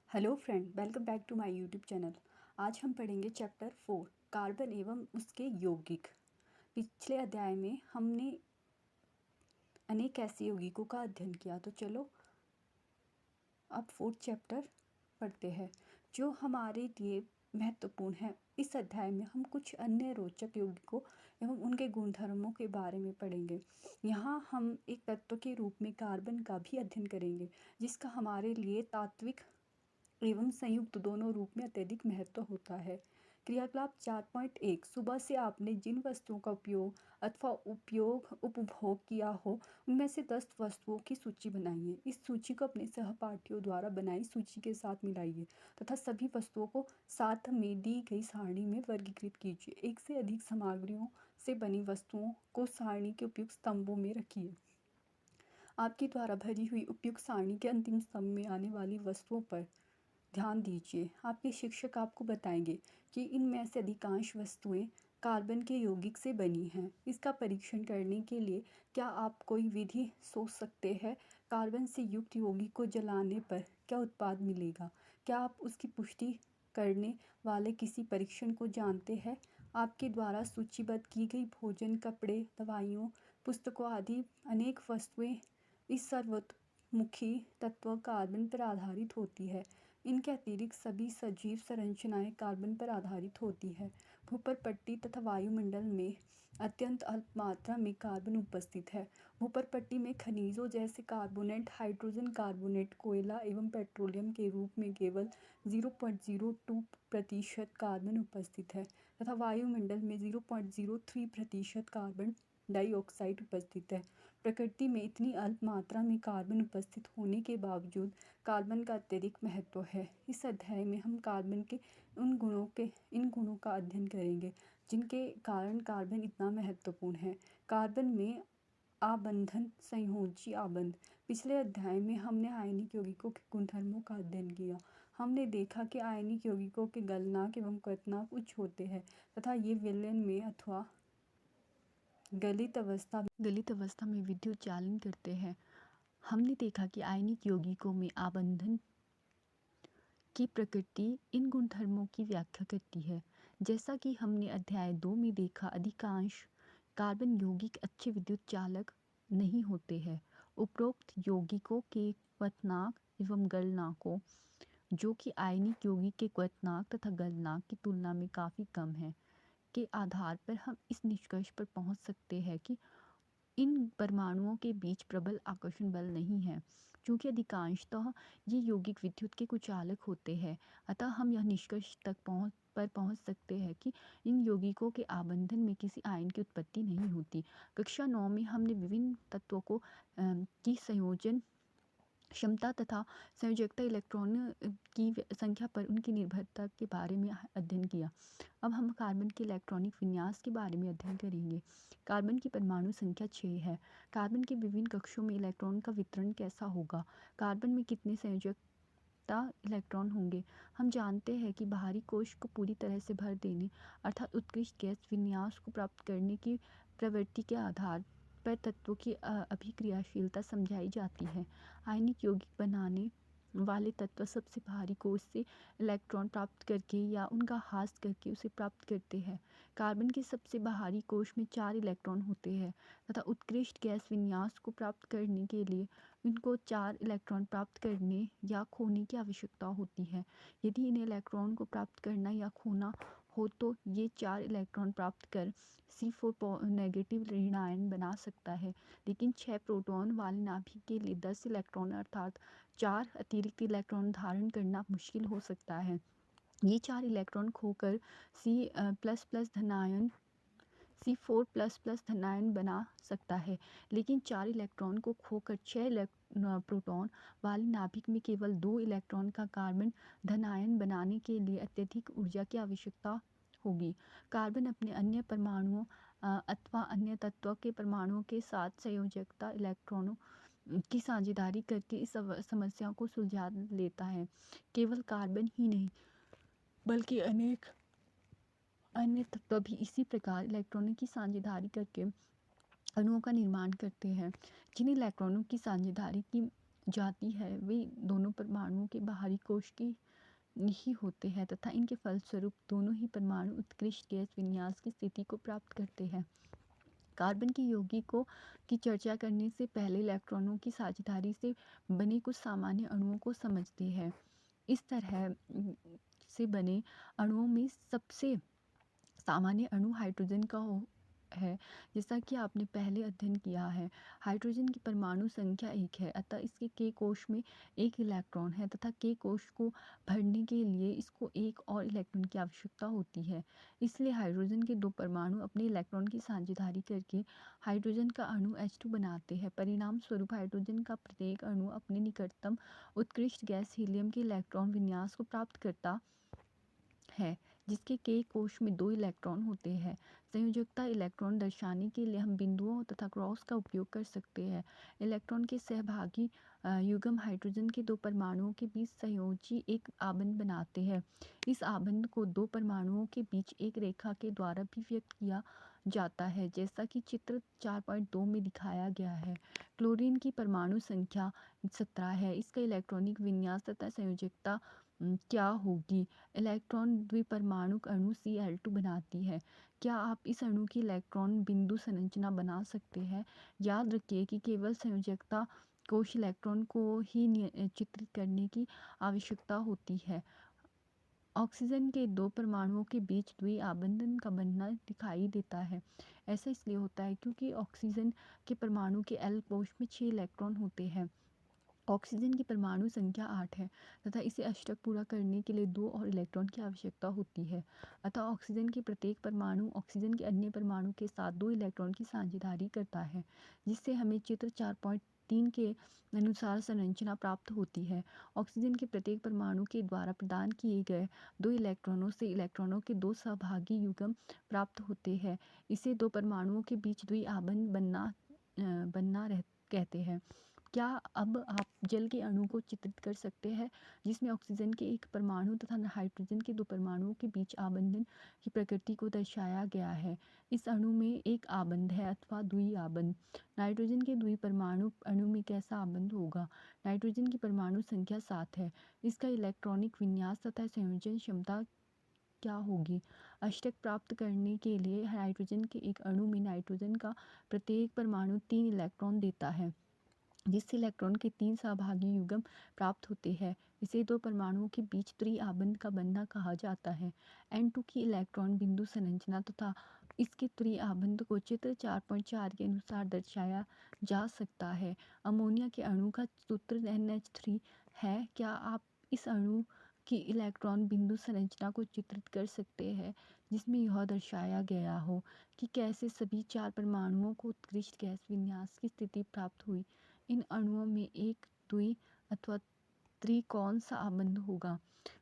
Hello friend, welcome back to my YouTube channel. आज हम पढ़ेंगे चैप्टर 4 कार्बन एवं उसके यौगिक। पिछले अध्याय में हमने अनेक ऐसे यौगिकों का अध्ययन किया, तो चलो अब 4th चैप्टर पढ़ते हैं जो हमारे लिए महत्वपूर्ण है। इस अध्याय में हम कुछ अन्य रोचक यौगिकों एवं उनके गुणधर्मों के बारे में पढ़ेंगे। यहाँ हम एक तत्व के रूप में कार्बन का भी अध्ययन करेंगे, जिसका हमारे लिए तात्विक एवं संयुक्त दोनों रूप में अत्यधिक महत्व होता है। क्रियाकलाप 4.1 सुबह से आपने जिन वस्तुओं का उपयोग अथवा उपभोग किया हो उनमें से 10 वस्तुओं की सूची बनाइए। इस सूची को अपने सहपाठियों द्वारा बनाई सूची के साथ मिलाइए तथा सभी वस्तुओं को साथ में दी गई सारणी में वर्गीकृत कीजिए। एक से अधिक सामग्रियों से बनी वस्तुओं को सारणी के उपयुक्त स्तंभों में रखिए। आपके द्वारा भरी हुई उपयुक्त सारणी के अंतिम स्तंभ में आने वाली वस्तुओं पर ध्यान दीजिए। आपके शिक्षक आपको बताएंगे कि इनमें से अधिकांश वस्तुएं कार्बन के यौगिक से बनी हैं। इसका परीक्षण करने के लिए क्या आप कोई विधि सोच सकते हैं? कार्बन से युक्त यौगिक को जलाने पर क्या उत्पाद मिलेगा? क्या आप उसकी पुष्टि करने वाले किसी परीक्षण को जानते हैं? आपके द्वारा सूचीबद्ध की गई भोजन, कपड़े, दवाइयों, पुस्तकों आदि अनेक वस्तुएं इस सर्वतोमुखी तत्व कार्बन पर आधारित होती है। इनके अतिरिक्त सभी सजीव संरचनाएं कार्बन पर आधारित होती है। भूपर पट्टी तथा वायुमंडल में अत्यंत अल्प मात्रा में कार्बन उपस्थित है। भूपर पट्टी में खनिजों जैसे कार्बोनेट, हाइड्रोजन कार्बोनेट, कोयला एवं पेट्रोलियम के रूप में केवल 0.02% कार्बन उपस्थित है तथा वायुमंडल में 0.03% कार्बन डाइऑक्साइड उपस्थित है। प्रकृति में इतनी अल्प मात्रा में कार्बन उपस्थित होने के बावजूद कार्बन का अत्यधिक महत्व है। इस अध्याय में हम कार्बन के इन गुणों का अध्ययन करेंगे जिनके कारण कार्बन इतना महत्वपूर्ण है। कार्बन में आबंधन, संयोजी आबंध। पिछले अध्याय में हमने आयनिक यौगिकों के गुणधर्मों का अध्ययन किया। हमने देखा कि आयनिक यौगिकों के गलनांक एवं क्वथनांक उच्च होते हैं तथा ये विलयन में अथवा गलित अवस्था में विद्युत चालन करते हैं। हमने देखा कि आयनिक यौगिकों में आबंधन की प्रकृति इन गुणधर्मों की व्याख्या करती है। जैसा कि हमने अध्याय 2 में देखा, अधिकांश कार्बन यौगिक अच्छे विद्युत चालक नहीं होते हैं। उपरोक्त यौगिकों के क्वथनांक एवं गलनांकों, जो कि आयनिक यौगिक के क्वथनांक तथा गलनांक की तुलना में काफ़ी कम है, के आधार पर हम इस निष्कर्ष पर पहुंच सकते हैं कि इन परमाणुओं के बीच प्रबल आकर्षण बल नहीं है। चूँकि अधिकांशतः ये यौगिक विद्युत के कुचालक होते हैं, अतः हम यह निष्कर्ष तक पहुंच सकते हैं कि इन यौगिकों के आबंधन में किसी आयन की उत्पत्ति नहीं होती। कक्षा 9 में हमने विभिन्न तत्वों की संयोजन क्षमता तथा संयोजकता, इलेक्ट्रॉन की संख्या पर उनकी निर्भरता के बारे में अध्ययन किया। अब हम कार्बन के इलेक्ट्रॉनिक विन्यास के बारे में अध्ययन करेंगे। कार्बन की परमाणु संख्या 6 है। कार्बन के विभिन्न कक्षों में इलेक्ट्रॉन का वितरण कैसा होगा? कार्बन में कितने संयोजकता इलेक्ट्रॉन होंगे? हम जानते हैं कि बाहरी कोश को पूरी तरह से भर देने अर्थात उत्कृष्ट गैस विन्यास को प्राप्त करने की प्रवृत्ति के आधार पर तत्वों की अभिक्रियाशीलता समझाई जाती है। आयनिक यौगिक बनाने वाले तत्व सबसे बाहरी कोश से इलेक्ट्रॉन प्राप्त करके या उनका ह्रास करके उसे प्राप्त करते हैं। कार्बन के सबसे बाहरी कोश में 4 इलेक्ट्रॉन होते हैं तथा उत्कृष्ट गैस विन्यास को प्राप्त करने के लिए इनको 4 इलेक्ट्रॉन प्राप्त करने या खोने की आवश्यकता होती है। यदि इन इलेक्ट्रॉन को प्राप्त करना या खोना हो तो ये 4 इलेक्ट्रॉन प्राप्त कर C4 नेगेटिव ऋण आयन बना सकता है, लेकिन 6 प्रोटॉन वाले नाभिक के लिए 10 इलेक्ट्रॉन अर्थात 4 अतिरिक्त इलेक्ट्रॉन धारण करना मुश्किल हो सकता है। ये 4 इलेक्ट्रॉन खोकर C4 धनायन बना सकता है, लेकिन 4 इलेक्ट्रॉन को खोकर 6 प्रोटॉन वाले नाभिक में केवल 2 इलेक्ट्रॉन का कार्बन धनायन बनाने के लिए अत्यधिक ऊर्जा की आवश्यकता होगी। कार्बन अपने अन्य परमाणुओं अथवा अन्य तत्वों के परमाणुओं के साथ संयोजकता इलेक्ट्रॉनों की साझेदारी करके इस समस्या को सुलझा लेता है। केवल कार्बन ही नहीं बल्कि अनेक अन्य तत्व भी इसी प्रकार इलेक्ट्रॉनों की साझेदारी करके अणुओं का निर्माण करते हैं। जिन इलेक्ट्रॉनों की साझेदारी की जाती है वे दोनों परमाणुओं के बाहरी कोश की ही होते हैं तथा इनके फलस्वरूप दोनों ही परमाणु उत्कृष्ट गैस विन्यास की स्थिति को प्राप्त करते हैं। कार्बन की यौगिकों की चर्चा करने से पहले इलेक्ट्रॉनों की साझेदारी से बने कुछ सामान्य अणुओं को समझते हैं। इस तरह से बने अणुओं में सबसे सामान्य अणु हाइड्रोजन का है। जैसा कि आपने पहले अध्ययन किया है, हाइड्रोजन की परमाणु संख्या 1 है, अतः इसके के कोश में एक इलेक्ट्रॉन है तथा के कोश को भरने के लिए इसको एक और इलेक्ट्रॉन की आवश्यकता होती है। इसलिए हाइड्रोजन के दो परमाणु अपने इलेक्ट्रॉन की साझेदारी करके हाइड्रोजन का अणु H2 बनाते हैं। परिणाम स्वरूप हाइड्रोजन का प्रत्येक अणु अपने निकटतम उत्कृष्ट गैस हीलियम के इलेक्ट्रॉन विन्यास को प्राप्त करता है, जिसके के कोश में 2 इलेक्ट्रॉन होते हैं। संयोजकता इलेक्ट्रॉन दर्शाने के लिए हम बिंदुओं तथा क्रॉस का उपयोग कर सकते हैं। इलेक्ट्रॉन के सहभागी युग्म हाइड्रोजन के दो परमाणुओं के बीच संयोजी एक आबंध बनाते हैं। इस आबंध को दो परमाणुओं के बीच एक रेखा के द्वारा भी व्यक्त किया जाता है, जैसा कि चित्र 4.2 में दिखाया गया है। क्लोरीन की परमाणु संख्या 17 है। इसका इलेक्ट्रॉनिक विन्यास तथा संयोजकता क्या होगी? इलेक्ट्रॉन द्विपरमाणुक अणु Cl2 बनाती है। क्या आप इस अणु की इलेक्ट्रॉन बिंदु संरचना बना सकते हैं? याद रखिए कि केवल संयोजकता कोश इलेक्ट्रॉन को ही चित्रित करने की आवश्यकता होती है। ऑक्सीजन के दो परमाणुओं के बीच द्विआबंधन का बनना दिखाई देता है। ऐसा इसलिए होता है क्योंकि ऑक्सीजन के परमाणु के L कोश में 6 इलेक्ट्रॉन होते हैं। ऑक्सीजन की परमाणु संख्या 8 है तथा इसे अष्टक पूरा करने के लिए 2 और इलेक्ट्रॉन की आवश्यकता होती है। अतः ऑक्सीजन के प्रत्येक परमाणु ऑक्सीजन के अन्य परमाणु के साथ 2 इलेक्ट्रॉन की साझेदारी करता है, जिससे हमें चित्र 4.3 के अनुसार संरचना प्राप्त होती है। ऑक्सीजन के प्रत्येक परमाणु के द्वारा प्रदान किए गए 2 इलेक्ट्रॉनों से इलेक्ट्रॉनों के 2 सहभागी युग्म प्राप्त होते हैं। इसे दो परमाणुओं के बीच द्विआबंध बनना कहते हैं। क्या अब आप जल के अणु को चित्रित कर सकते हैं जिसमें ऑक्सीजन के एक परमाणु तथा हाइड्रोजन के दो परमाणुओं के बीच आबंधन की प्रकृति को दर्शाया गया है? इस अणु में एक आबंध है अथवा द्विआबंध। नाइट्रोजन के द्विपरमाणु अणु में कैसा आबंध होगा? नाइट्रोजन की परमाणु संख्या 7 है। इसका इलेक्ट्रॉनिक विन्यास तथा संयोजन क्षमता क्या होगी? अष्टक प्राप्त करने के लिए नाइट्रोजन के एक अणु में नाइट्रोजन का प्रत्येक परमाणु 3 इलेक्ट्रॉन देता है, जिससे इलेक्ट्रॉन के 3 सहभागी युग्म प्राप्त होते हैं। इसे दो परमाणुओं के बीच त्रिआबंध का बनना कहा जाता है। N2 की इलेक्ट्रॉन बिंदु संरचना तथा इसके त्रिआबंध को चित्र 4.4 के अनुसार दर्शाया जा सकता है। अमोनिया के अणु का सूत्र NH3 है। क्या आप इस अणु की इलेक्ट्रॉन बिंदु संरचना को चित्रित कर सकते हैं जिसमें यह दर्शाया गया हो कि कैसे सभी 4 परमाणुओं को उत्कृष्ट गैस विन्यास की स्थिति प्राप्त हुई? इन अणुओं में एक द्वि अथवा त्रिकोण सा आबंध होगा।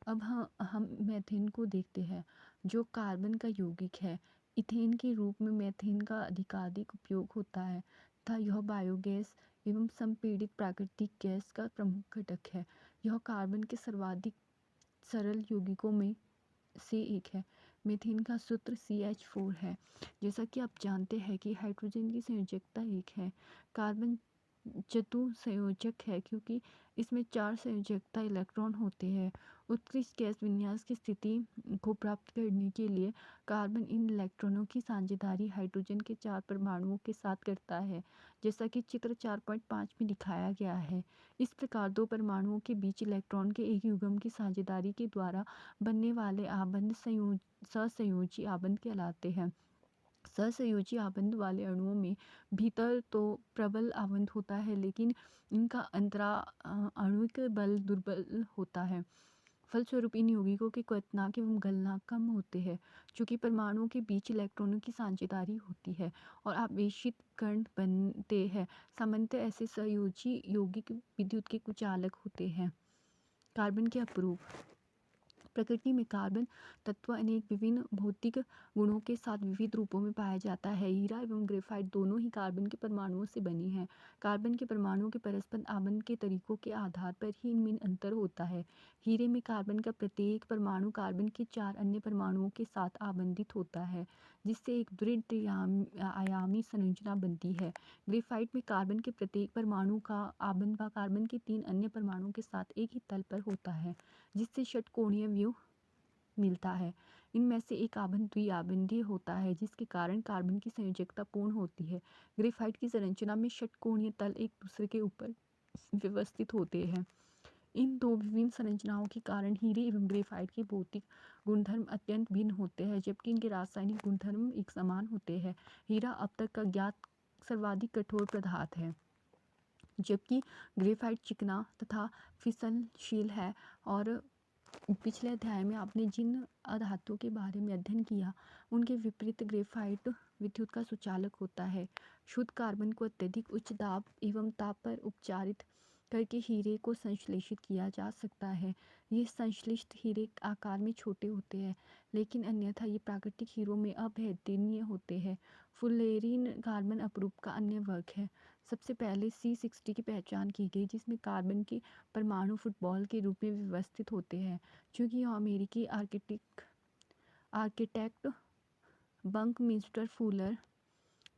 अब हम मीथेन को देखते हैं, जो कार्बन का यौगिक है। इथेन के रूप में मीथेन का अधिकाधिक उपयोग होता है तथा यह बायोगैस एवं संपीड़ित प्राकृतिक गैस का प्रमुख घटक है। यह कार्बन के सर्वाधिक सरल यौगिकों में से एक है। मीथेन का सूत्र CH4 है। जैसा कि आप जानते हैं कि हाइड्रोजन की संयोजकता 1 है। कार्बन चतुसंयोजक है क्योंकि इसमें 4 संयोजकता इलेक्ट्रॉन होते हैं। उत्कृष्ट गैस विन्यास की स्थिति को प्राप्त करने के लिए कार्बन इन इलेक्ट्रॉनों की साझेदारी हाइड्रोजन के 4 परमाणुओं के साथ करता है, जैसा कि चित्र 4.5 में दिखाया गया है। इस प्रकार दो परमाणुओं के बीच इलेक्ट्रॉन के एक युग्म की साझेदारी के द्वारा बनने वाले आबंध सहसंयोजी आबंध कहलाते हैं। सहसंयोजी आबंध वाले अणुओं में भीतर तो प्रबल आबंध होता है, लेकिन इनका आणविक बल दुर्बल होता है। फलस्वरूप इन यौगिकों के क्वथनांक एवं गलनांक कम होते हैं। चूंकि परमाणुओं के बीच इलेक्ट्रॉनों की साझेदारी होती है और आवेशित कण बनते हैं, सामान्यतः ऐसे सहयोजी यौगिक विद्युत के कुचालक होते हैं। कार्बन के अपरूप। प्रकृति में कार्बन तत्व अनेक विभिन्न भौतिक गुणों के साथ विविध रूपों में पाया जाता है। हीरा एवं ग्रेफाइट दोनों ही कार्बन के परमाणुओं से बने हैं। कार्बन के परमाणुओं के परस्पर आबंध के तरीकों के आधार पर ही इनमें अंतर होता है। हीरे में कार्बन का प्रत्येक परमाणु कार्बन के 4 अन्य परमाणुओं के साथ आबंधित होता है, जिससे एक दृढ़ आयामी संरचना बनती है। ग्रेफाइट में कार्बन के प्रत्येक परमाणु का आबंध व कार्बन के 3 अन्य परमाणुओं के साथ एक ही तल पर होता है, जिससे षटकोणीय व्यूह मिलता है। इनमें से एक आबंध द्विआबंधीय होता है, जिसके कारण कार्बन की संयोजकता पूर्ण होती है। ग्रेफाइट की संरचना में षटकोणीय तल एक दूसरे के ऊपर व्यवस्थित होते हैं। इन दो विभिन्न संरचनाओं के कारण हीरे एवं ग्रेफाइट के भौतिक गुणधर्म अत्यंत भिन्न होते हैं, जबकि इनके रासायनिक गुणधर्म एक समान होते हैं। हीरा अब तक का ज्ञात सर्वाधिक कठोर पदार्थ है, जबकि ग्रेफाइट चिकना तथा फिसलशील है। और पिछले अध्याय में आपने जिन अधातुओं के बारे में अध्ययन किया, उनके विपरीत ग्रेफाइट विद्युत का सुचालक होता है। शुद्ध कार्बन को अत्यधिक उच्च दाब एवं ताप पर उपचारित करके हीरे को संश्लेषित किया जा सकता है। ये संश्लिष्ट हीरे आकार में छोटे होते हैं, लेकिन अन्यथा ये प्राकृतिक हीरों में अभेदनीय होते हैं। फुलेरीन कार्बन अपरूप का अन्य वर्ग है। सबसे पहले C60 की पहचान की गई, जिसमें कार्बन के परमाणु फुटबॉल के रूप में व्यवस्थित होते हैं। चूँकि यह अमेरिकी आर्किटेक्ट बंकमिंस्टर फुलर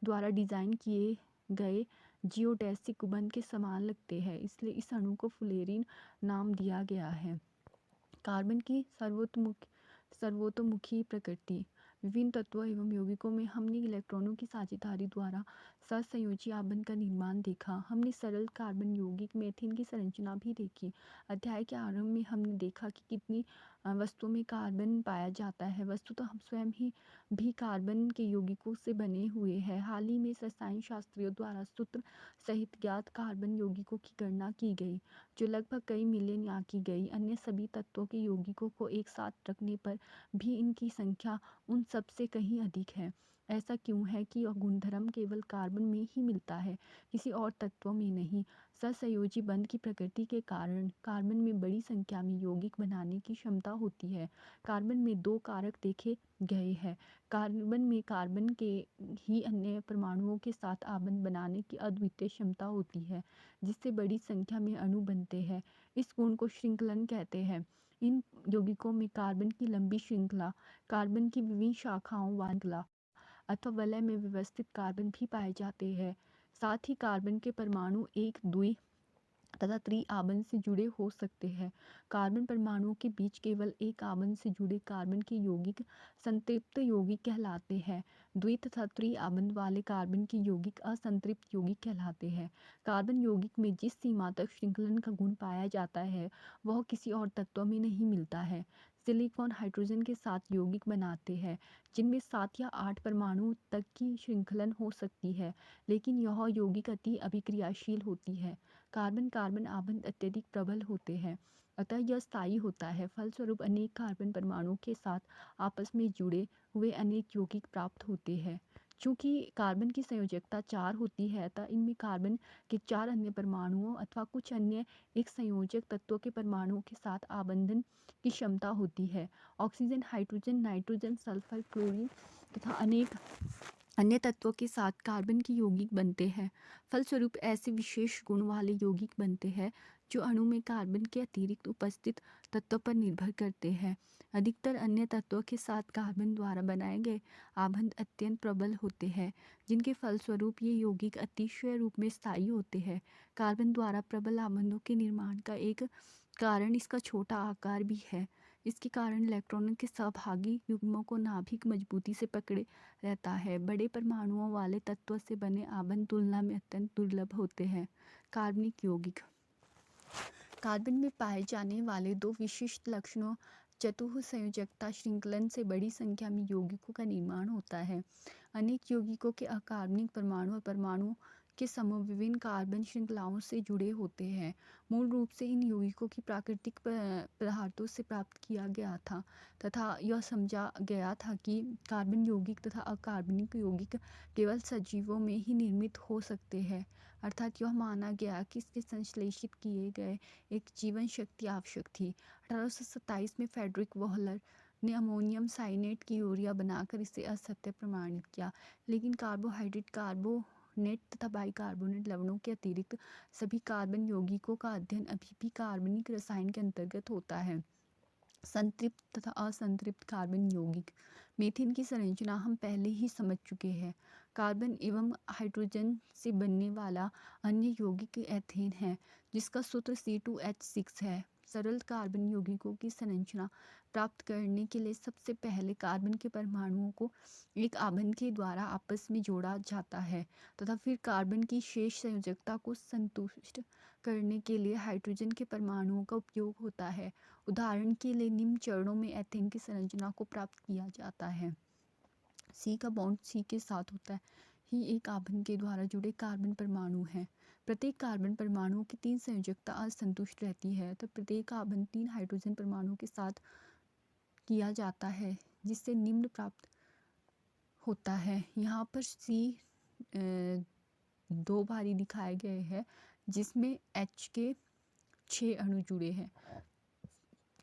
द्वारा डिज़ाइन किए गए जियोडेसिक गुंबद के समान लगते हैं, इसलिए इस अणु को फुलेरीन नाम दिया गया है। कार्बन की सर्वतोमुखी प्रकृति। विभिन्न तत्वों एवं यौगिकों में हमने इलेक्ट्रॉनों की साझेदारी द्वारा सहसंयोजी आबंध का निर्माण देखा। हमने सरल कार्बन यौगिक मीथेन की संरचना भी देखी। अध्याय के आरंभ में हमने देखा कि कितनी वस्तुओं में कार्बन पाया जाता है। वस्तुतः हम स्वयं ही भी कार्बन के यौगिकों से बने हुए हैं। हाल ही में रसायन शास्त्रियों द्वारा सूत्र सहित ज्ञात कार्बन यौगिकों की गणना की गई, जो लगभग कई मिलियन या की गई। अन्य सभी तत्वों के यौगिकों को एक साथ रखने पर भी इनकी संख्या उन सब से कहीं अधिक है। ऐसा क्यों है कि यह गुणधर्म केवल कार्बन में ही मिलता है, किसी और तत्वों में नहीं? सहसंयोजी बंध की प्रकृति के कारण कार्बन में बड़ी संख्या में यौगिक बनाने की क्षमता होती है। कार्बन में 2 कारक देखे गए हैं। कार्बन में कार्बन के ही अन्य परमाणुओं के साथ आबंध बनाने की अद्वितीय क्षमता होती है, जिससे बड़ी संख्या में अणु बनते हैं। इस गुण को श्रृंखलन कहते हैं। इन यौगिकों में कार्बन की लंबी श्रृंखला, कार्बन की विभिन्न शाखाओं वाली श्रृंखला अथवा वलय में व्यवस्थित कार्बन भी पाए जाते हैं। साथ ही कार्बन के परमाणु एक द्वि तथा त्रि आबंध से जुड़े हो सकते हैं। कार्बन परमाणुओं के बीच केवल एक आबंध से जुड़े कार्बन के यौगिक संतृप्त यौगिक कहलाते हैं। द्वि तथा त्रि आबंध वाले कार्बन के यौगिक असंतृप्त यौगिक कहलाते हैं। कार्बन यौगिक में जिस सीमा तक श्रृंखलन का गुण पाया जाता है, वह किसी और तत्व में नहीं मिलता है। सिलिकॉन हाइड्रोजन के साथ यौगिक बनाते हैं, जिनमें 7 या 8 परमाणु तक की श्रृंखलन हो सकती है, लेकिन यह यौगिक अति अभिक्रियाशील होती है। कार्बन कार्बन आबंध अत्यधिक प्रबल होते हैं, अतः यह स्थायी होता है। फलस्वरूप अनेक कार्बन परमाणुओं के साथ आपस में जुड़े हुए अनेक यौगिक प्राप्त होते हैं। चूँकि कार्बन की संयोजकता 4 होती है, अतः इनमें कार्बन के 4 अन्य परमाणुओं अथवा कुछ अन्य एक संयोजक तत्वों के परमाणुओं के साथ आबंधन की क्षमता होती है। Oxygen, hydrogen, nitrogen, sulphur, chlorine तथा अनेक अन्य तत्वों के साथ कार्बन के यौगिक बनते हैं। फलस्वरूप ऐसे विशेष गुण वाले यौगिक बनते हैं जो अणु में कार्बन के अतिरिक्त उपस्थित तत्वों पर निर्भर करते हैं। अधिकतर अन्य तत्वों के साथ कार्बन द्वारा बनाए गए आबंध अत्यंत प्रबल होते हैं, जिनके फलस्वरूप ये यौगिक अतिशय रूप में स्थायी होते हैं। कार्बन द्वारा प्रबल आबंधों के निर्माण का एक कारण इसका छोटा आकार भी है। इसके कारण इलेक्ट्रॉनों के सहभागी युग्मों को नाभिक मजबूती से पकड़े रहता है। बड़े परमाणुओं वाले तत्वों से बने आबंध तुलना में अत्यंत दुर्लभ होते हैं। कार्बनिक यौगिक। कार्बन में पाए जाने वाले 2 विशिष्ट लक्षणों चतुःसंयोजकता श्रृंखलन से बड़ी संख्या में यौगिकों का निर्माण होता है। अनेक यौगिकों के अकार्बनिक परमाणु और परमाणु के समूह विभिन्न कार्बन श्रृंखलाओं से जुड़े होते हैं। मूल रूप से इन यौगिकों की प्राकृतिक पदार्थों से प्राप्त किया गया था तथा यह समझा गया था कि कार्बन यौगिक तथा अकार्बनिक यौगिक केवल सजीवों में ही निर्मित हो सकते हैं। अर्थात यह माना गया कि इसके संश्लेषित किए गए एक जीवन शक्ति आवश्यक थी। 1827 में फ्रेडरिक वोहलर ने अमोनियम साइनेट की यूरिया बनाकर इसे असत्य प्रमाणित किया, लेकिन कार्बोहाइड्रेट, कार्बोनेट तथा बाइकार्बोनेट लवणों के अतिरिक्त सभी कार्बन यौगिकों का अध्ययन अभी भी कार्बनिक रसायन के अंतर्गत होता है। संतृप्त तथा असंतृप्त कार्बन यौगिक। मीथेन की संरचना हम पहले ही समझ चुके हैं। कार्बन एवं हाइड्रोजन से बनने वाला अन्य यौगिक एथेन है, जिसका सूत्र C2H6 है। सरल कार्बन यौगिकों की संरचना प्राप्त करने के लिए सबसे पहले कार्बन के परमाणुओं को एक आबंध के द्वारा आपस में जोड़ा जाता है तथा फिर कार्बन की शेष संयोजकता को संतुष्ट करने के लिए हाइड्रोजन के परमाणुओं का उपयोग होता है। उदाहरण के लिए निम्न चरणों में एथेन की संरचना को प्राप्त किया जाता है। सी का बॉन्ड सी के साथ होता है ही एक आबंध के द्वारा जुड़े कार्बन परमाणु हैं। प्रत्येक कार्बन परमाणुओं की 3 संयोजकता असंतुष्ट रहती है तो प्रत्येक आबंध 3 हाइड्रोजन परमाणुओं के साथ किया जाता है, जिससे निम्न प्राप्त होता है। यहाँ पर सी 2 बारी दिखाए गए हैं, जिसमें H के 6 अणु जुड़े हैं।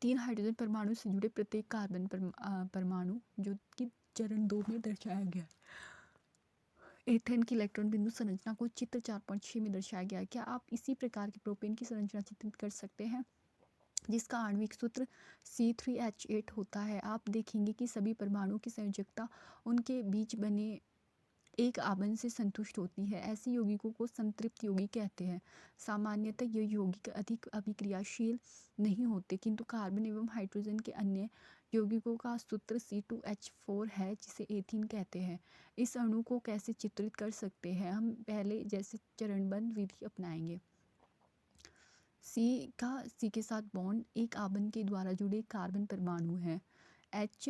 3 हाइड्रोजन परमाणु से जुड़े प्रत्येक कार्बन परमाणु जो कि चरण 2 में दर्शाया गया है। एथेन की इलेक्ट्रॉन बिंदु संरचना को चित्र 4.6 में दर्शाया गया है। क्या आप इसी प्रकार के प्रोपेन की संरचना चित्रित कर सकते हैं, जिसका आणविक सूत्र C3H8 होता है। आप देखेंगे कि सभी परमाणु की संयोजकता उनके बीच बने एक आबंध से संतुष्ट होती है। ऐसे यौगिकों को संतृप्त यौगिक कहते हैं। सामान्यतः ये यौगिक अधिक अभिक्रियाशील नहीं होते, किंतु कार्बन एवं हाइड्रोजन के अन्य यौगिकों का सूत्र C2H4 है, जिसे एथीन कहते हैं। इस अणु को कैसे चित्रित कर सकते हैं, हम पहले जैसे चरणबद्ध विधि अपनाएंगे। सी के साथ बॉन्ड एक आबंध के द्वारा जुड़े कार्बन परमाणु है। H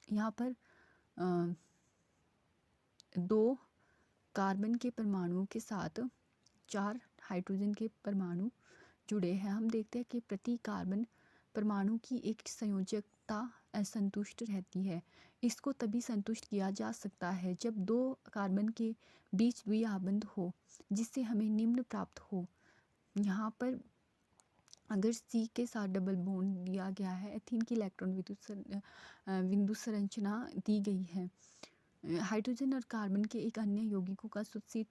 यहाँ पर 2 कार्बन के परमाणुओं के साथ 4 हाइड्रोजन के परमाणु जुड़े हैं। हम देखते हैं कि प्रति कार्बन परमाणु की एक संयोजकता असंतुष्ट रहती है। इसको तभी संतुष्ट किया जा सकता है जब 2 कार्बन के बीच द्विआबंध हो, जिससे हमें निम्न प्राप्त हो। यहाँ पर अगर सी के साथ डबल बॉन्ड दिया गया है, एथीन की इलेक्ट्रॉन बिंदु संरचना दी गई है। हाइड्रोजन और कार्बन के एक अन्य यौगिकों का सूत्र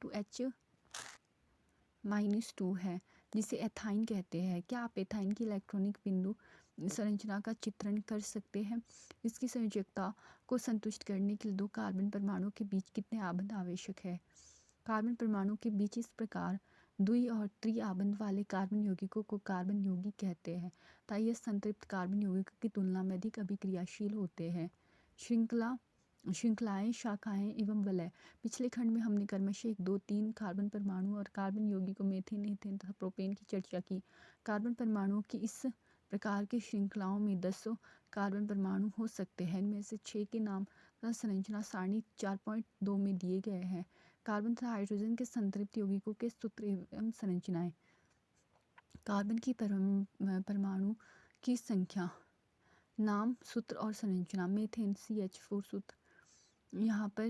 C2H-2 है, जिसे एथाइन कहते हैं। क्या आप एथाइन की इलेक्ट्रॉनिक बिंदु संरचना का चित्रण कर सकते हैं? इसकी संयोजकता को संतुष्ट करने के लिए 2 कार्बन परमाणुओं के बीच कितने आबंध आवश्यक है? कार्बन परमाणु के बीच इस प्रकार द्वि और त्रि आबंध वाले कार्बन यौगिकों को कार्बन यौगिक कहते हैं, तथा ये संतृप्त कार्बन यौगिकों की तुलना में अधिक अभिक्रियाशील होते हैं। श्रृंखलाएं, शाखाएं एवं वलय। पिछले खंड में हमने क्रमशः 1, 2, 3 कार्बन परमाणु और कार्बन यौगिकों मीथेन, एथेन तथा प्रोपेन की चर्चा की। कार्बन परमाणुओं की इस प्रकार की श्रृंखलाओं में 10 कार्बन परमाणु हो सकते हैं। इनमें से 6 के नाम तथा संरचना सारणी 4.2 में दिए गए हैं। कार्बन तथा हाइड्रोजन के संतृप्त यौगिकों के सूत्र एवं संरचनाएं। कार्बन की परमाणु की संख्या, नाम, सूत्र और संरचना। मीथेन CH4 सूत्र, यहाँ पर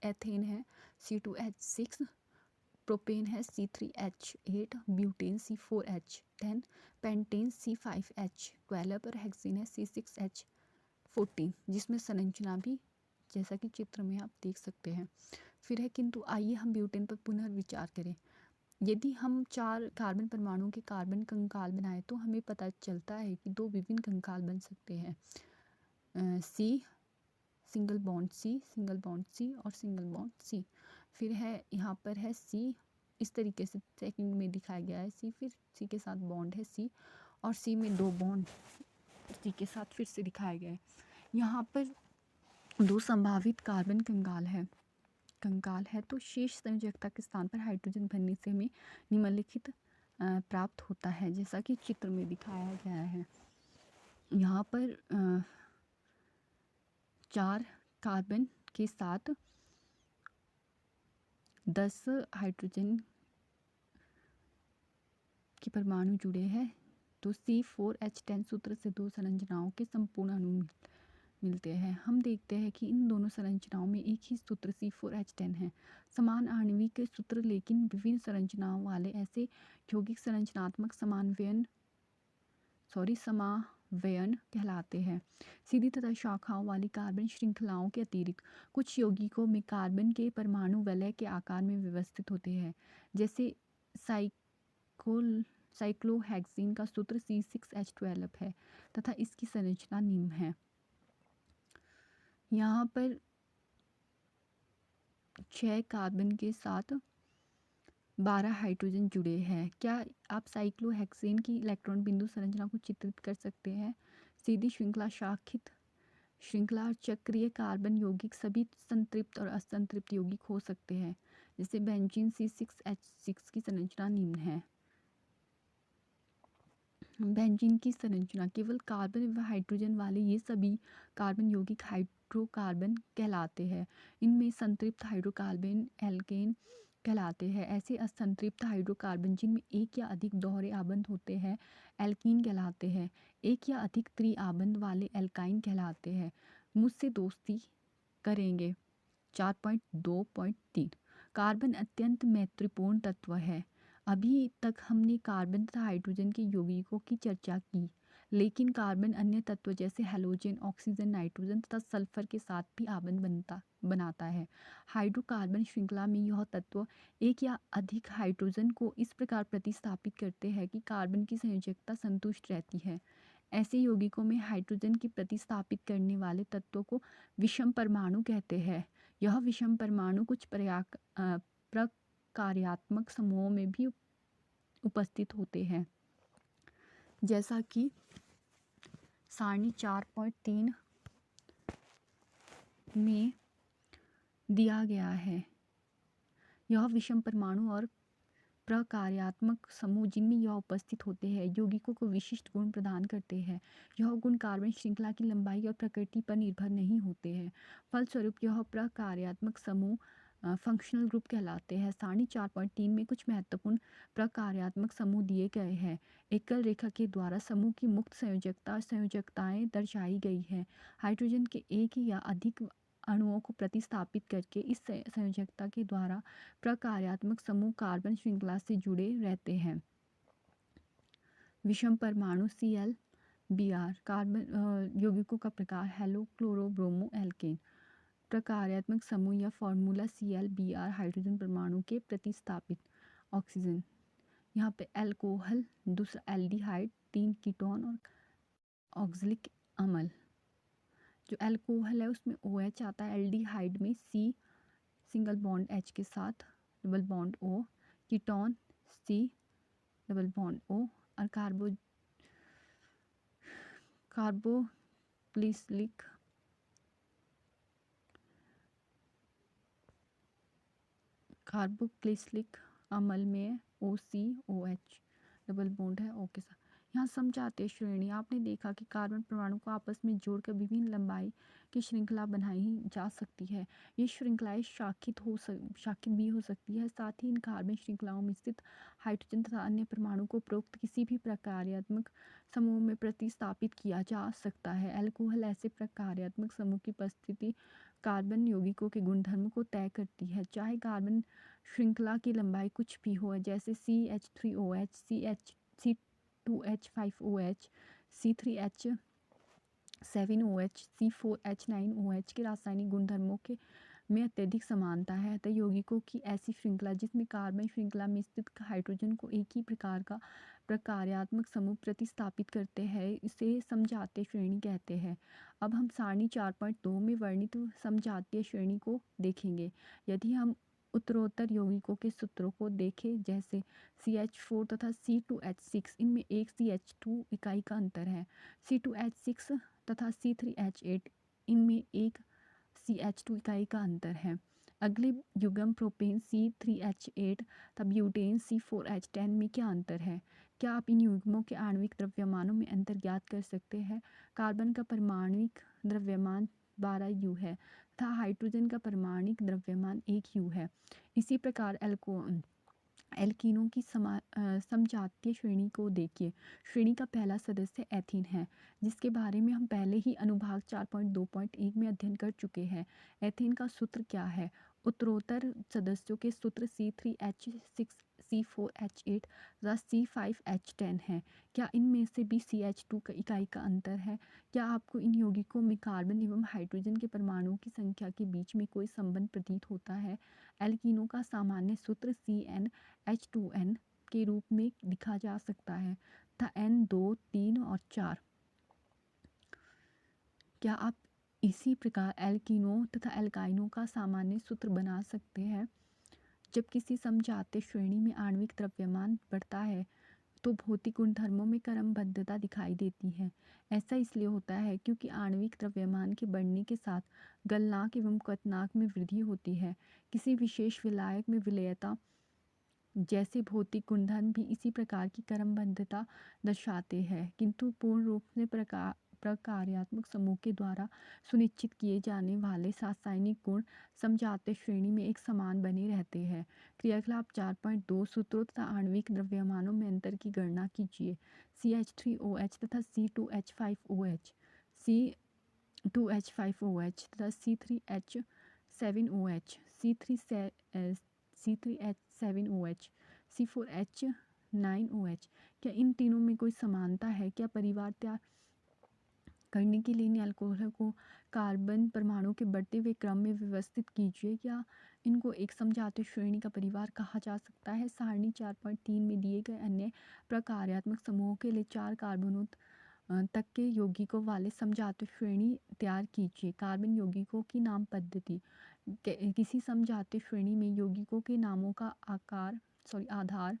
एथेन है C2H6, प्रोपेन है C3H8, butane C4H10, pentane C5H12 और हेक्सेन है C6H14, जिसमें संरचना भी जैसा कि चित्र में आप देख सकते हैं। फिर है किंतु आइए हम ब्यूटेन पर पुनर्विचार करें। यदि हम 4 कार्बन परमाणुओं के कार्बन कंकाल बनाएं तो हमें पता चलता है कि 2 विभिन्न कंकाल बन सकते हैं। C, single bond C, single bond C और सिंगल बॉन्ड सी। फिर है यहाँ पर है सी, इस तरीके से सेकंड में दिखाया गया है सी, फिर सी के साथ बॉन्ड है सी और सी में 2 बॉन्ड सी के साथ फिर से दिखाया गया है। यहाँ पर 2 संभावित कार्बन कंकाल है तो शेष संयोजकता के स्थान पर हाइड्रोजन भरने से हमें निम्नलिखित प्राप्त होता है, जैसा कि चित्र में दिखाया गया है। यहाँ पर 4 कार्बन के साथ 10 हाइड्रोजन के परमाणु जुड़े हैं तो C4H10 सूत्र से 2 संरचनाओं के संपूर्ण अणु मिलते हैं। हम देखते हैं कि इन दोनों संरचनाओं में एक ही सूत्र C4H10 है। समान आणविक सूत्र लेकिन विभिन्न संरचनाओं वाले ऐसे यौगिक संरचनात्मक समावयन कहलाते हैं। सीधी तथा शाखाओं वाली कार्बन श्रृंखलाओं के अतिरिक्त कुछ यौगिकों में कार्बन के परमाणु वलय के आकार में व्यवस्थित होते हैं, जैसे साइक्लोहेक्सेन का सूत्र C6H12 है तथा इसकी संरचना निम्न है। यहाँ पर 6 कार्बन के साथ 12 हाइड्रोजन जुड़े हैं। क्या आप साइक्लोहेक्सेन की इलेक्ट्रॉन बिंदु संरचना को चित्रित कर सकते हैं? सीधी श्रृंखला, शाखित श्रृंखला और चक्रीय कार्बन यौगिक सभी संतृप्त और असंतृप्त यौगिक हो सकते हैं। जैसे बेंजीन C6H6 की संरचना निम्न है। बेंजीन की संरचना केवल कार्बन व हाइड्रोजन वाले ये सभी कार्बन यौगिक हाइड्रोकार्बन कहलाते हैं। इनमें संतृप्त हाइड्रोकार्बन एल्केन कहलाते हैं। ऐसे असंतृप्त हाइड्रोकार्बन जिनमें एक या अधिक दोहरे आबंध होते हैं एल्कीन कहलाते हैं। एक या अधिक त्रिआबंध वाले एल्काइन कहलाते हैं। मुझसे दोस्ती करेंगे। 4.2.3 कार्बन अत्यंत महत्वपूर्ण तत्व है। अभी तक हमने कार्बन तथा हाइड्रोजन के यौगिकों की चर्चा की, लेकिन कार्बन अन्य तत्व जैसे हैलोजन, ऑक्सीजन, नाइट्रोजन तथा सल्फर के साथ भी आबंध बनाता है। हाइड्रोकार्बन श्रृंखला में यह तत्व एक या अधिक हाइड्रोजन को इस प्रकार प्रतिस्थापित करते हैं कि कार्बन की संयोजकता संतुष्ट रहती है। ऐसे यौगिकों में हाइड्रोजन की प्रतिस्थापित करने वाले तत्वों को विषम परमाणु कहते हैं। यह विषम परमाणु कुछ प्रकार्यात्मक समूहों में भी उपस्थित होते हैं, जैसा कि सारणी 4.3 में दिया गया है। यह विषम परमाणु और प्रकार्यात्मक समूह जिनमें यह उपस्थित होते हैं यौगिकों को विशिष्ट गुण प्रदान करते हैं। यह गुण कार्बन श्रृंखला की लंबाई और प्रकृति पर निर्भर नहीं होते हैं। फलस्वरूप यह प्रकार्यात्मक समूह फंक्शनल ग्रुप कहलाते हैं। सारणी 4.3 में कुछ महत्वपूर्ण प्रकार्यात्मक समूह दिए गए हैं। एकल रेखा के द्वारा समूह की मुक्त संयोजकता और संयोजकताएं दर्शाई गई हैं। हाइड्रोजन के एक या अधिक अणुओं को प्रतिस्थापित करके इस संयोजकता के द्वारा प्रकार्यात्मक समूह कार्बन श्रृंखला से जुड़े रहते हैं। विषम परमाणु ClBr कार्बन यौगिकों का प्रकार हेलो क्लोरो ब्रोमो एल्केन। प्रकार्यात्मक समूह या फॉर्मूला ClBr हाइड्रोजन परमाणु के प्रतिस्थापित ऑक्सीजन। यहाँ पे अल्कोहल, दूसरा एल्डिहाइड, 3 कीटोन और ऑक्जेलिक अम्ल। जो अल्कोहल है उसमें OH आता है, एल्डिहाइड में C सिंगल बॉन्ड H के साथ double bond O, ketone C double bond O और कार्बोक्सिलिक अम्ल में OCOH डबल बॉन्ड है O के साथ। यहाँ समझाते श्रेणी आपने देखा कि कार्बन परमाणु को आपस में जोड़कर विभिन्न लंबाई की श्रृंखला बनाई जा सकती है। ये श्रृंखलाएं शाखित भी हो सकती है। साथ ही इन कार्बन श्रृंखलाओं में स्थित हाइड्रोजन तथा अन्य परमाणु को उपरोक्त किसी भी प्रकार्यात्मक समूह में प्रतिस्थापित किया जा सकता है। अल्कोहल ऐसे प्रकार्यात्मक समूह की उपस्थिति कार्बन यौगिकों के गुणधर्म को तय करती है, चाहे कार्बन श्रृंखला की लंबाई कुछ भी हो, जैसे CH3OH, C2H5OH, C3H7OH, C4H9OH के रासायनिक गुणधर्मों के में अत्यधिक समानता है। अतः यौगिकों की ऐसी श्रृंखला जिसमें कार्बन श्रृंखला में स्थित हाइड्रोजन को एक ही प्रकार का प्रकार्यात्मक समूह प्रतिस्थापित करते हैं, इसे समजातीय श्रेणी कहते हैं। अब हम सारणी 4.2 में वर्णित समजातीय श्रेणी को देखेंगे। यदि हम उत्तरोत्तर यौगिकों के सूत्रों को देखें, जैसे CH4 तथा C2H6, इनमें एक CH2 इकाई का अंतर है। C2H6 तथा C3H8, इनमें एक CH2 इकाई का अंतर है। अगले युग्म प्रोपेन C3H8 तथा ब्यूटेन C4H10 में क्या अंतर है? क्या आप इन युग्मों के आणविक द्रव्यमानों में अंतर ज्ञात कर सकते हैं? कार्बन का परमाणविक द्रव्यमान 12U है तथा हाइड्रोजन का परमाणविक द्रव्यमान 1U है। इसी प्रकार एल्कीनों की समजातीय श्रेणी को देखिए। श्रेणी का पहला सदस्य एथीन है, जिसके बारे में हम पहले ही अनुभाग 4.2.1 में अध्ययन कर चुके हैं। एथीन का सूत्र क्या है? उत्तरोत्तर सदस्यों के सूत्र C3H6, C4H8 तथा C5H10 है। क्या इनमें से भी CH2 इकाई का अंतर है? क्या आपको इन यौगिकों में कार्बन एवं हाइड्रोजन के परमाणुओं की संख्या के बीच में कोई संबंध प्रतीत होता है? एल्कीनों का सामान्य सूत्र CnH2n के रूप में लिखा जा सकता है तथा N 2, 3 और 4। क्या आप इसी प्रकार एल्कीनों तथा एल्काइनों का सामान्य सूत्र बना सकते हैं? जब किसी समजातीय श्रेणी में आणविक द्रव्यमान बढ़ता है तो भौतिक गुणधर्मों में क्रमबद्धता दिखाई देती है। ऐसा इसलिए होता है क्योंकि आणविक द्रव्यमान के बढ़ने के साथ गलनांक एवं क्वथनांक में वृद्धि होती है। किसी विशेष विलायक में विलेयता जैसे भौतिक गुणधर्म भी इसी प्रकार की क्रमबद्धता दर्शाते हैं, किंतु पूर्ण रूप से प्रकार्यात्मक समूह के द्वारा सुनिश्चित किए जाने वाले रासायनिक गुण समजातीय श्रेणी में एक समान बने रहते हैं। क्रियाकलाप 4.2 सूत्रों तथा आणविक द्रव्यमानों में अंतर की गणना कीजिए। CH3OH तथा C2H5OH, C2H5OH तथा C3H7OH, C3H7OH, C4H9OH। क्या इन तीनों में कोई समानता है? क्या परिवार तैयार करने के लिए इन अल्कोहल को कार्बन परमाणु के बढ़ते हुए क्रम में व्यवस्थित कीजिए? क्या इनको एक समजातीय श्रेणी का परिवार कहा जा सकता है? सारणी 4.3 में दिए गए अन्य प्रकार्यात्मक समूहों के लिए 4 कार्बनों तक के यौगिकों वाले समजातीय श्रेणी तैयार कीजिए। कार्बन यौगिकों की नाम पद्धति। किसी समजातीय श्रेणी में यौगिकों के नामों का आधार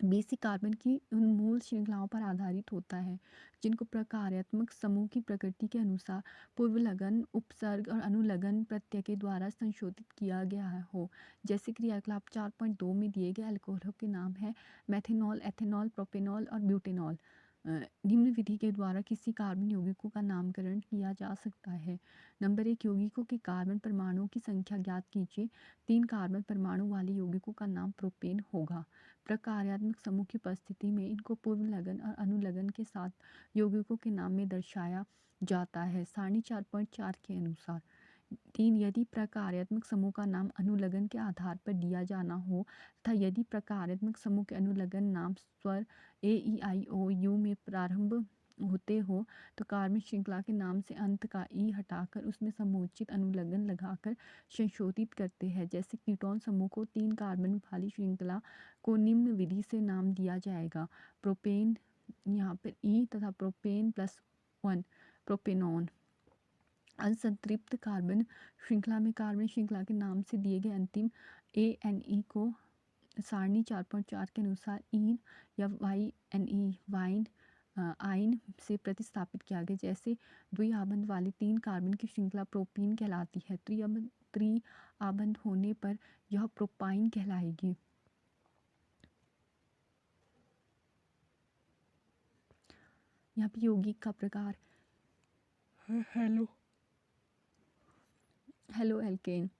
बेसिक कार्बन की उन मूल श्रृंखलाओं पर आधारित होता है जिनको प्रकार्यात्मक समूह की प्रकृति के अनुसार पूर्वलगन, उपसर्ग और अनुलगन प्रत्यय के द्वारा संशोधित किया गया हो। जैसे क्रियाकलाप 4.2 में दिए गए अल्कोहलों के नाम है मेथेनॉल, एथेनॉल, प्रोपेनॉल और ब्यूटेनॉल। निम्न विधि के द्वारा किसी कार्बन यौगिकों का नामकरण किया जा सकता है। नंबर 1, यौगिकों के कार्बन परमाणुओं की संख्या ज्ञात कीजिए। 3 कार्बन परमाणु वाले यौगिकों का नाम प्रोपेन होगा। प्रकार्यात्मक समूह की उपस्थिति में इनको पूर्वलगन और अनुलगन के साथ यौगिकों के नाम में दर्शाया जाता है। सारणी 4.4 के अनुसार। 3, यदि प्रकार्यात्मक समूह का नाम अनुलगन के आधार पर दिया जाना हो तथा यदि प्रकार्यात्मक समूह के अनुलगन नाम स्वर A, E, I, O, U में प्रारंभ होते हो तो कार्बन श्रृंखला के नाम से अंत का ई हटाकर उसमें समुचित अनुलगन लगाकर संशोधित करते हैं। जैसे कीटोन समूह को 3 कार्बन वाली श्रृंखला को निम्न विधि से नाम दिया जाएगा। प्रोपेन यहाँ पर ई तथा प्रोपेन +1 प्रोपेनॉन। असंतृप्त कार्बन श्रृंखला में कार्बन श्रृंखला के नाम से दिए गए अंतिम ANE को सारणी 4.4 के अनुसार ईन या YNE वाइन आइन से प्रतिस्थापित किया गया। जैसे द्विआबंध वाली 3 कार्बन की श्रृंखला प्रोपीन कहलाती है। त्रिआबंध होने पर यह प्रोपाइन कहलाएगी। यहाँ पे यौगिक का प्रकार हेलो एल्केन।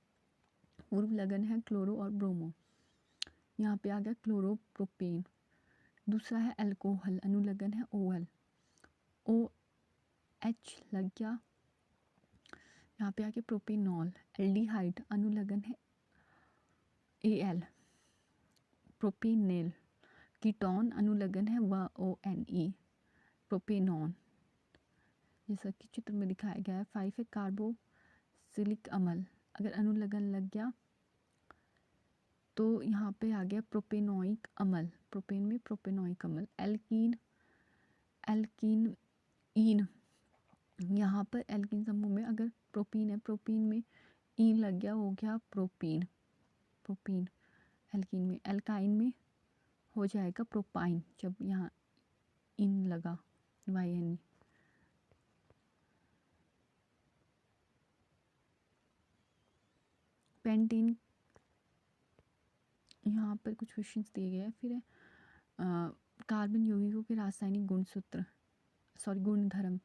पूर्व लगन है क्लोरो और ब्रोमो। यहाँ पे आ गया क्लोरोप्रोपेन। दूसरा है अल्कोहल, अनुलगन है OL, OH लग गया। यहाँ पे आ गया प्रोपेनॉल। एल्डिहाइड, अनुलगन है AL, प्रोपेनेल। कीटोन, अनुलगन है ONE, प्रोपेनॉन। जैसा कि चित्र में दिखाया गया है। 5 है कार्बोक्सिलिक अम्ल। अगर अनुलगन लग गया तो यहाँ पे आ गया प्रोपेनोइक अम्ल। प्रोपेन में प्रोपेनोइक अम्ल। एल्कीन ईन। यहाँ पर एल्कीन समूह में अगर प्रोपीन है, प्रोपीन में ईन लग गया, हो गया प्रोपीन। एल्कीन में। एल्काइन में हो जाएगा प्रोपाइन जब यहाँ इन लगा YN। पेंटेन, यहाँ पर कुछ क्वेश्चंस दिए गए हैं। फिर कार्बन यौगिकों के रासायनिक गुणधर्म।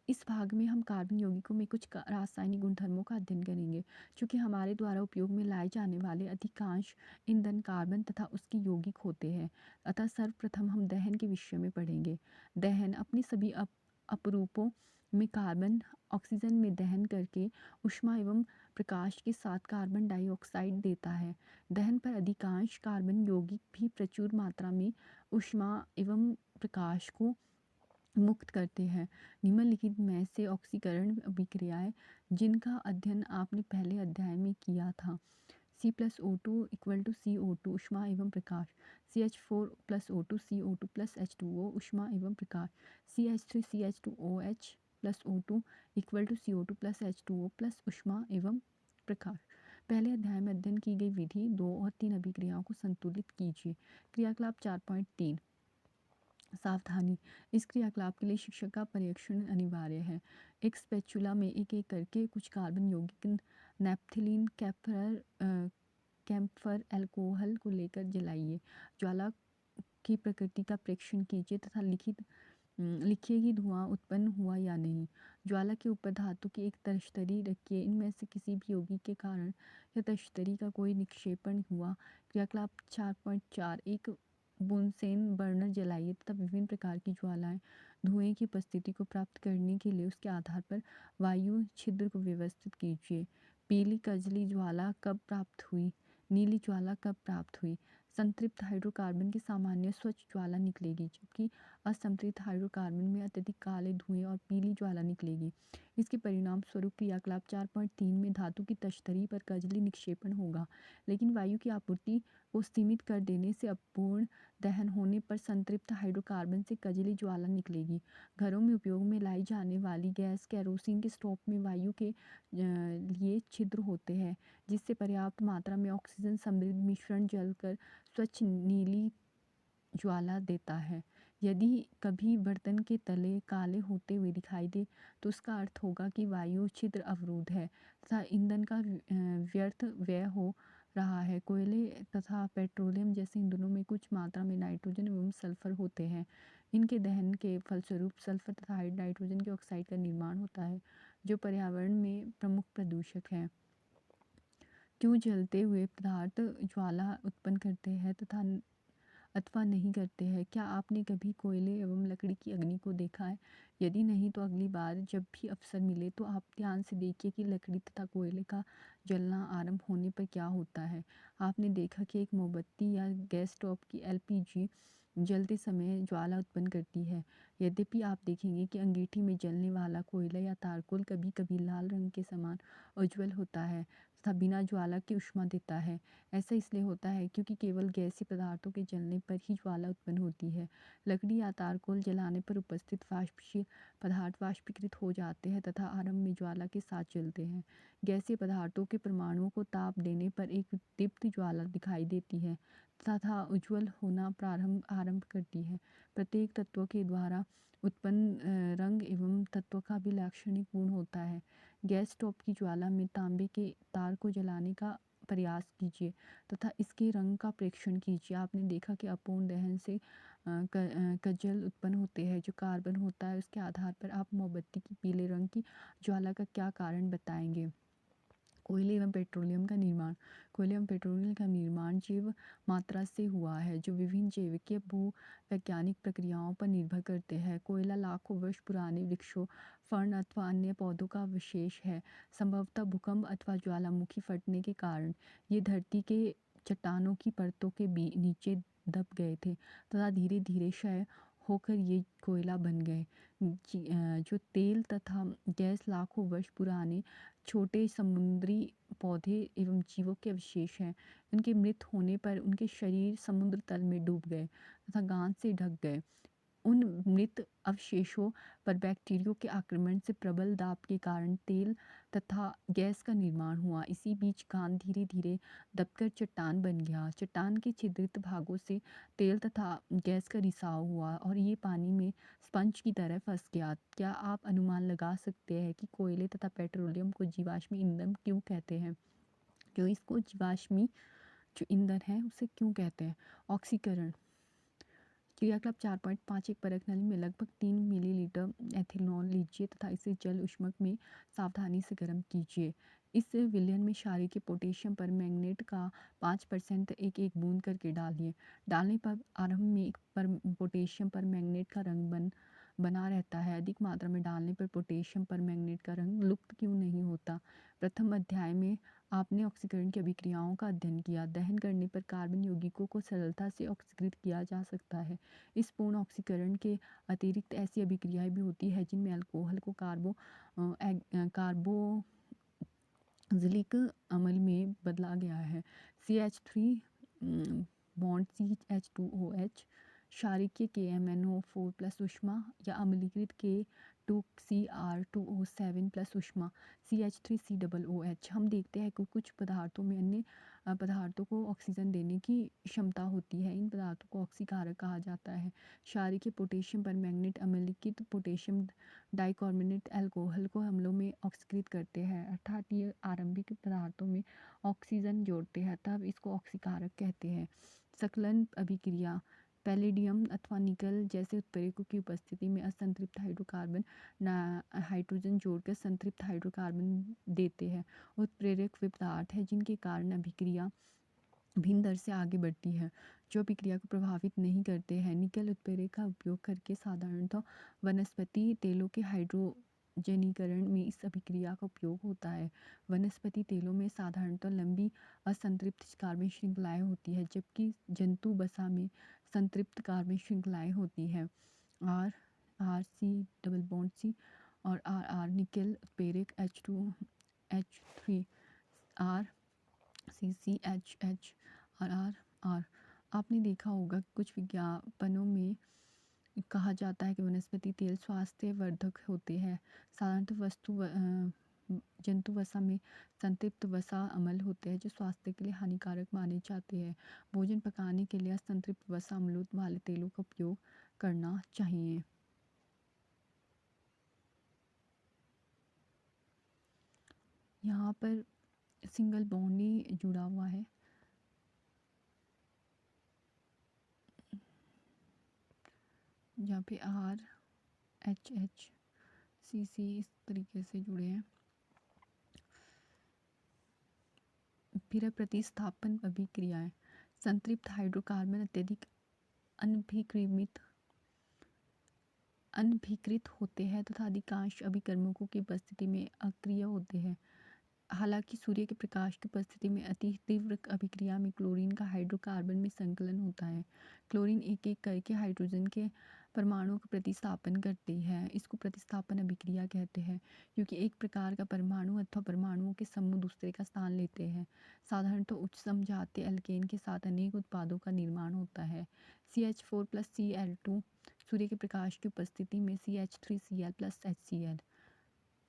इस भाग में हम कार्बन यौगिकों में कुछ रासायनिक गुणधर्मों का अध्ययन करेंगे। चूँकि हमारे द्वारा उपयोग में लाए जाने वाले अधिकांश ईंधन कार्बन तथा उसके यौगिक होते हैं, अतः सर्वप्रथम हम दहन के विषय में पढ़ेंगे। दहन अपनी सभी अपरूपों में कार्बन ऑक्सीजन में दहन करके ऊष्मा एवं प्रकाश के साथ कार्बन डाइऑक्साइड देता है। दहन पर अधिकांश कार्बन यौगिक भी प्रचुर मात्रा में ऊष्मा एवं प्रकाश को मुक्त करते हैं। निम्नलिखित में से ऑक्सीकरण अभिक्रियाएं जिनका अध्ययन आपने पहले अध्याय में किया था। C+O2 = CO2 ऊष्मा एवं प्रकाश। CH4+O2 CO2+H2O ऊष्मा एवं प्रकाश। CH3CH2OH+O2 equal to CO2+H2O plus ऊष्मा एवं प्रकाश। पहले अध्याय में अध्ययन की गई विधि 2 और 3 अभिक्रियाओं को संतुलित कीजिए। क्रियाकलाप 4.3। सावधानी, इस क्रियाकलाप के लिए शिक्षक का पर्यवेक्षण अनिवार्य है। एक स्पैचुला में एक एक करके कुछ कार्बन यौगिक नैप्थलीन कैम्फर अल्कोहल को लेकर जलाइए। ज्वाला की प्रकृति का परीक्षण कीजिए तथा लिखिए कि धुआं उत्पन्न हुआ या नहीं। ज्वाला के ऊपर धातु की एक तश्तरी रखिए। इनमें से किसी भी यौगिक के कारण या तश्तरी का कोई निक्षेपण हुआ। क्रियाकलाप 4.4। एक बुनसेन बर्नर जलाइए तथा विभिन्न प्रकार की ज्वालाएं धुएं की उपस्थिति को प्राप्त करने के लिए उसके आधार पर वायु छिद्र को व्यवस्थित कीजिए। पीली कजली ज्वाला कब प्राप्त हुई? नीली ज्वाला कब प्राप्त हुई? संतृप्त हाइड्रोकार्बन की सामान्य स्वच्छ ज्वाला निकलेगी, जबकि असंतृप्त हाइड्रोकार्बन में अत्यधिक काले धुएं और पीली ज्वाला निकलेगी। इसके परिणाम स्वरूप क्रियाकलाप 4.3 में धातु की तश्तरी पर कजली निक्षेपण होगा, लेकिन वायु की आपूर्ति को सीमित कर देने से अपूर्ण दहन होने पर संतृप्त हाइड्रोकार्बन से कजली ज्वाला निकलेगी। घरों में उपयोग में लाई जाने वाली गैस केरोसिन के स्टोव में वायु के लिए छिद्र होते हैं, जिससे पर्याप्त मात्रा में ऑक्सीजन समृद्ध मिश्रण जलकर स्वच्छ नीली ज्वाला देता है। यदि कभी बर्तन के तले काले होते हुए दिखाई दे तो उसका अर्थ होगा कि वायु छिद्र अवरुद्ध है तथा ईंधन का व्यर्थ व्यय हो रहा है। कोयले तथा पेट्रोलियम जैसे ईंधनों में कुछ मात्रा में नाइट्रोजन एवं सल्फर होते हैं। इनके दहन के फलस्वरूप सल्फर तथा नाइट्रोजन के ऑक्साइड का निर्माण होता है, जो पर्यावरण में प्रमुख प्रदूषक है। क्यों जलते हुए पदार्थ ज्वाला उत्पन्न करते हैं अथवा नहीं करते हैं? क्या आपने कभी कोयले एवं लकड़ी की अग्नि को देखा है? यदि नहीं तो अगली बार जब भी अवसर मिले तो आप ध्यान से देखिए कि लकड़ी तथा कोयले का जलना आरंभ होने पर क्या होता है। आपने देखा कि एक मोमबत्ती या गैस स्टोव की LPG जलते समय ज्वाला उत्पन्न करती है। यद्यपि आप देखेंगे कि अंगीठी में जलने वाला कोयला या तारकोल कभी कभी लाल रंग के समान उज्ज्वल होता है तथा बिना ज्वाला के ऊष्मा देता है। ऐसा इसलिए होता है क्योंकि केवल गैसीय पदार्थों के जलने पर ही ज्वाला उत्पन्न होती है। लकड़ी या तारकोल जलाने पर उपस्थित वाष्पशील पदार्थ वाष्पीकृत हो जाते हैं तथा आरंभ में ज्वाला के साथ जलते हैं। गैसीय पदार्थों के परमाणुओं को ताप देने पर एक दीप्त ज्वाला दिखाई देती है तथा उज्ज्वल होना आरंभ करती है। प्रत्येक तत्व के द्वारा उत्पन्न रंग एवं तत्व का भी लाक्षणिक गुण होता है। गैस स्टोव की ज्वाला में तांबे के तार को जलाने का प्रयास कीजिए तथा इसके रंग का प्रेक्षण कीजिए। आपने देखा कि अपूर्ण दहन से कज्जल उत्पन्न होते हैं, जो कार्बन होता है। उसके आधार पर आप मोमबत्ती की पीले रंग की ज्वाला का क्या कारण बताएंगे? कोयले एवं पेट्रोलियम का निर्माण। कोयले एवं पेट्रोलियम का निर्माण जैव मात्रा से हुआ है, जो विभिन्न जैविक भूवैज्ञानिक प्रक्रियाओं पर निर्भर करते हैं। कोयला लाखों वर्ष पुराने वृक्षों, फर्न अथवा अन्य पौधों का अवशेष है। संभवतः भूकंप अथवा ज्वालामुखी फटने के कारण ये धरती के चट्टानों की परतों के नीचे दब गए थे तथा धीरे धीरे क्षय होकर ये कोयला बन गए। जो तेल तथा गैस लाखों वर्ष पुराने छोटे समुद्री पौधे एवं जीवों के अवशेष हैं। उनके मृत होने पर उनके शरीर समुद्र तल में डूब गए तथा गांठ से ढक गए। उन मृत अवशेषों पर बैक्टीरियो के आक्रमण से प्रबल दाब के कारण तेल तथा गैस का निर्माण हुआ। इसी बीच गांठ धीरे धीरे दबकर चट्टान बन गया। चट्टान के छिद्रित भागों से तेल तथा गैस का रिसाव हुआ और ये पानी में स्पंज की तरह फंस गया। क्या आप अनुमान लगा सकते हैं कि कोयले तथा पेट्रोलियम को जीवाश्मी ईंधन क्यों कहते हैं? क्यों इसको जीवाश्मी जो ईंधन है उसे क्यों कहते हैं? ऑक्सीकरण। क्रियाकलाप 4.5। एक परख नली में लगभग 3 मिलीलीटर एथेनॉल लीजिए तथा इसे जल ऊष्मक में सावधानी से गर्म कीजिए। इस विलयन में क्षारीय के पोटेशियम परमैंगनेट का 5% एक एक बूंद करके डालिए। डालने पर आरंभ में पोटेशियम परमैंगनेट का रंग बना रहता है। अधिक मात्रा में डालने पर पोटेशियम परमैंगनेट का रंग लुप्त क्यों नहीं होता? प्रथम अध्याय में आपने ऑक्सीकरण की अभिक्रियाओं का अध्ययन किया। दहन करने पर कार्बन यौगिकों को सरलता से ऑक्सीकृत किया जा सकता है। इस पूर्ण ऑक्सीकरण के अतिरिक्त ऐसी अभिक्रियाएं भी होती है जिनमें अल्कोहल को कार्बोक्जिलिक अम्ल में बदला गया है। CH3 बॉन्ड CH2OH, क्षारीय KMnO4 प्लस ऊष्मा या अम्लीकृत K2Cr2O7 प्लस ऊष्मा CH3COOH। हम देखते हैं कि कुछ पदार्थों में अन्य पदार्थों को ऑक्सीजन देने की क्षमता होती है। इन पदार्थों को ऑक्सीकारक कहा जाता है। क्षारीय पोटेशियम परमैंगनेट अम्लीकृत पोटेशियम डाइकार्बोनेट अल्कोहल को अम्लों में ऑक्सीकृत करते हैं, अर्थात ये आरंभिक पदार्थों में ऑक्सीजन जोड़ते हैं, तब इसको ऑक्सीकारक कहते हैं। संकलन अभिक्रिया पैलेडियम अथवा निकल जैसे उत्प्रेरकों की उपस्थिति में असंतृप्त हाइड्रोकार्बन हाइड्रोजन जोड़कर संतृप्त हाइड्रोकार्बन देते हैं। उत्प्रेरक वे पदार्थ है जिनके कारण अभिक्रिया भिन्न दर से आगे बढ़ती है, जो अभिक्रिया को प्रभावित नहीं करते हैं। निकल उत्प्रेरक का उपयोग करके साधारणतः वनस्पति तेलों के हाइड्रोजनीकरण में इस अभिक्रिया का उपयोग होता है। वनस्पति तेलों में साधारणतः लंबी असंतृप्त कार्बन श्रृंखलाएं होती है, जबकि जंतु वसा में संतृप्त कार्बन श्रृंखलाएं होती हैं। R R C double bond C और आर आर निकल उत्प्रेरक H2H3 आर CCHH और आर। आपने देखा होगा कुछ विज्ञापनों में कहा जाता है कि वनस्पति तेल स्वास्थ्य वर्धक होते हैं। साधारणतः जंतु वसा में संतृप्त वसा अम्ल होते हैं जो स्वास्थ्य के लिए हानिकारक माने जाते हैं। भोजन पकाने के लिए असंतृप्त वसा अम्लों वाले तेलों का उपयोग करना चाहिए। यहाँ पर सिंगल बॉन्ड ही जुड़ा हुआ है। जहाँ पे RH CC इस तरीके से जुड़े हैं। फिर प्रतिस्थापन अभिक्रियाएं। संतृप्त हाइड्रोकार्बन अत्यधिक अनभिकृत होते हैं तथा अधिकांश अभिकर्मकों की उपस्थिति में अक्रिय होते हैं। हालांकि सूर्य के प्रकाश की उपस्थिति में अति तीव्र अभिक्रिया में क्लोरीन का हाइड्रोकार्बन में संकलन होता है। क्लोरीन एक एक करके हाइड्रोजन के परमाणुओं का प्रतिस्थापन करती है। इसको प्रतिस्थापन अभिक्रिया कहते हैं, क्योंकि एक प्रकार का परमाणु अथवा परमाणुओं के समूह दूसरे का स्थान लेते हैं। साधारणतः उच्च समजातीय एल्केन के साथ अनेक उत्पादों का निर्माण होता है। CH4 प्लस Cl2 सूर्य के प्रकाश की उपस्थिति में CH3Cl प्लस HCl।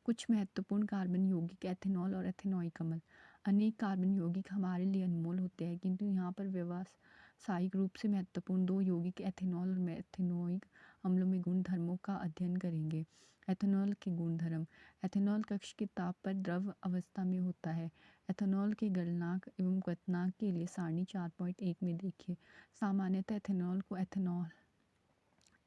कुछ महत्वपूर्ण कार्बन यौगिक एथेनॉल और एथेनॉइक अम्ल। अनेक कार्बन यौगिक हमारे लिए अनमोल होते हैं, किंतु यहाँ पर व्यावसायिक रूप से महत्वपूर्ण दो यौगिक एथेनॉल और एथेनॉइक अम्लों में गुणधर्मों का अध्ययन करेंगे। एथेनॉल के गुणधर्म। एथेनॉल कक्ष के ताप पर द्रव अवस्था में होता है। एथेनॉल के गलनांक एवं क्वथनांक के लिए सारणी 4.1 में देखिए। सामान्यतः एथेनॉल को एथेनॉल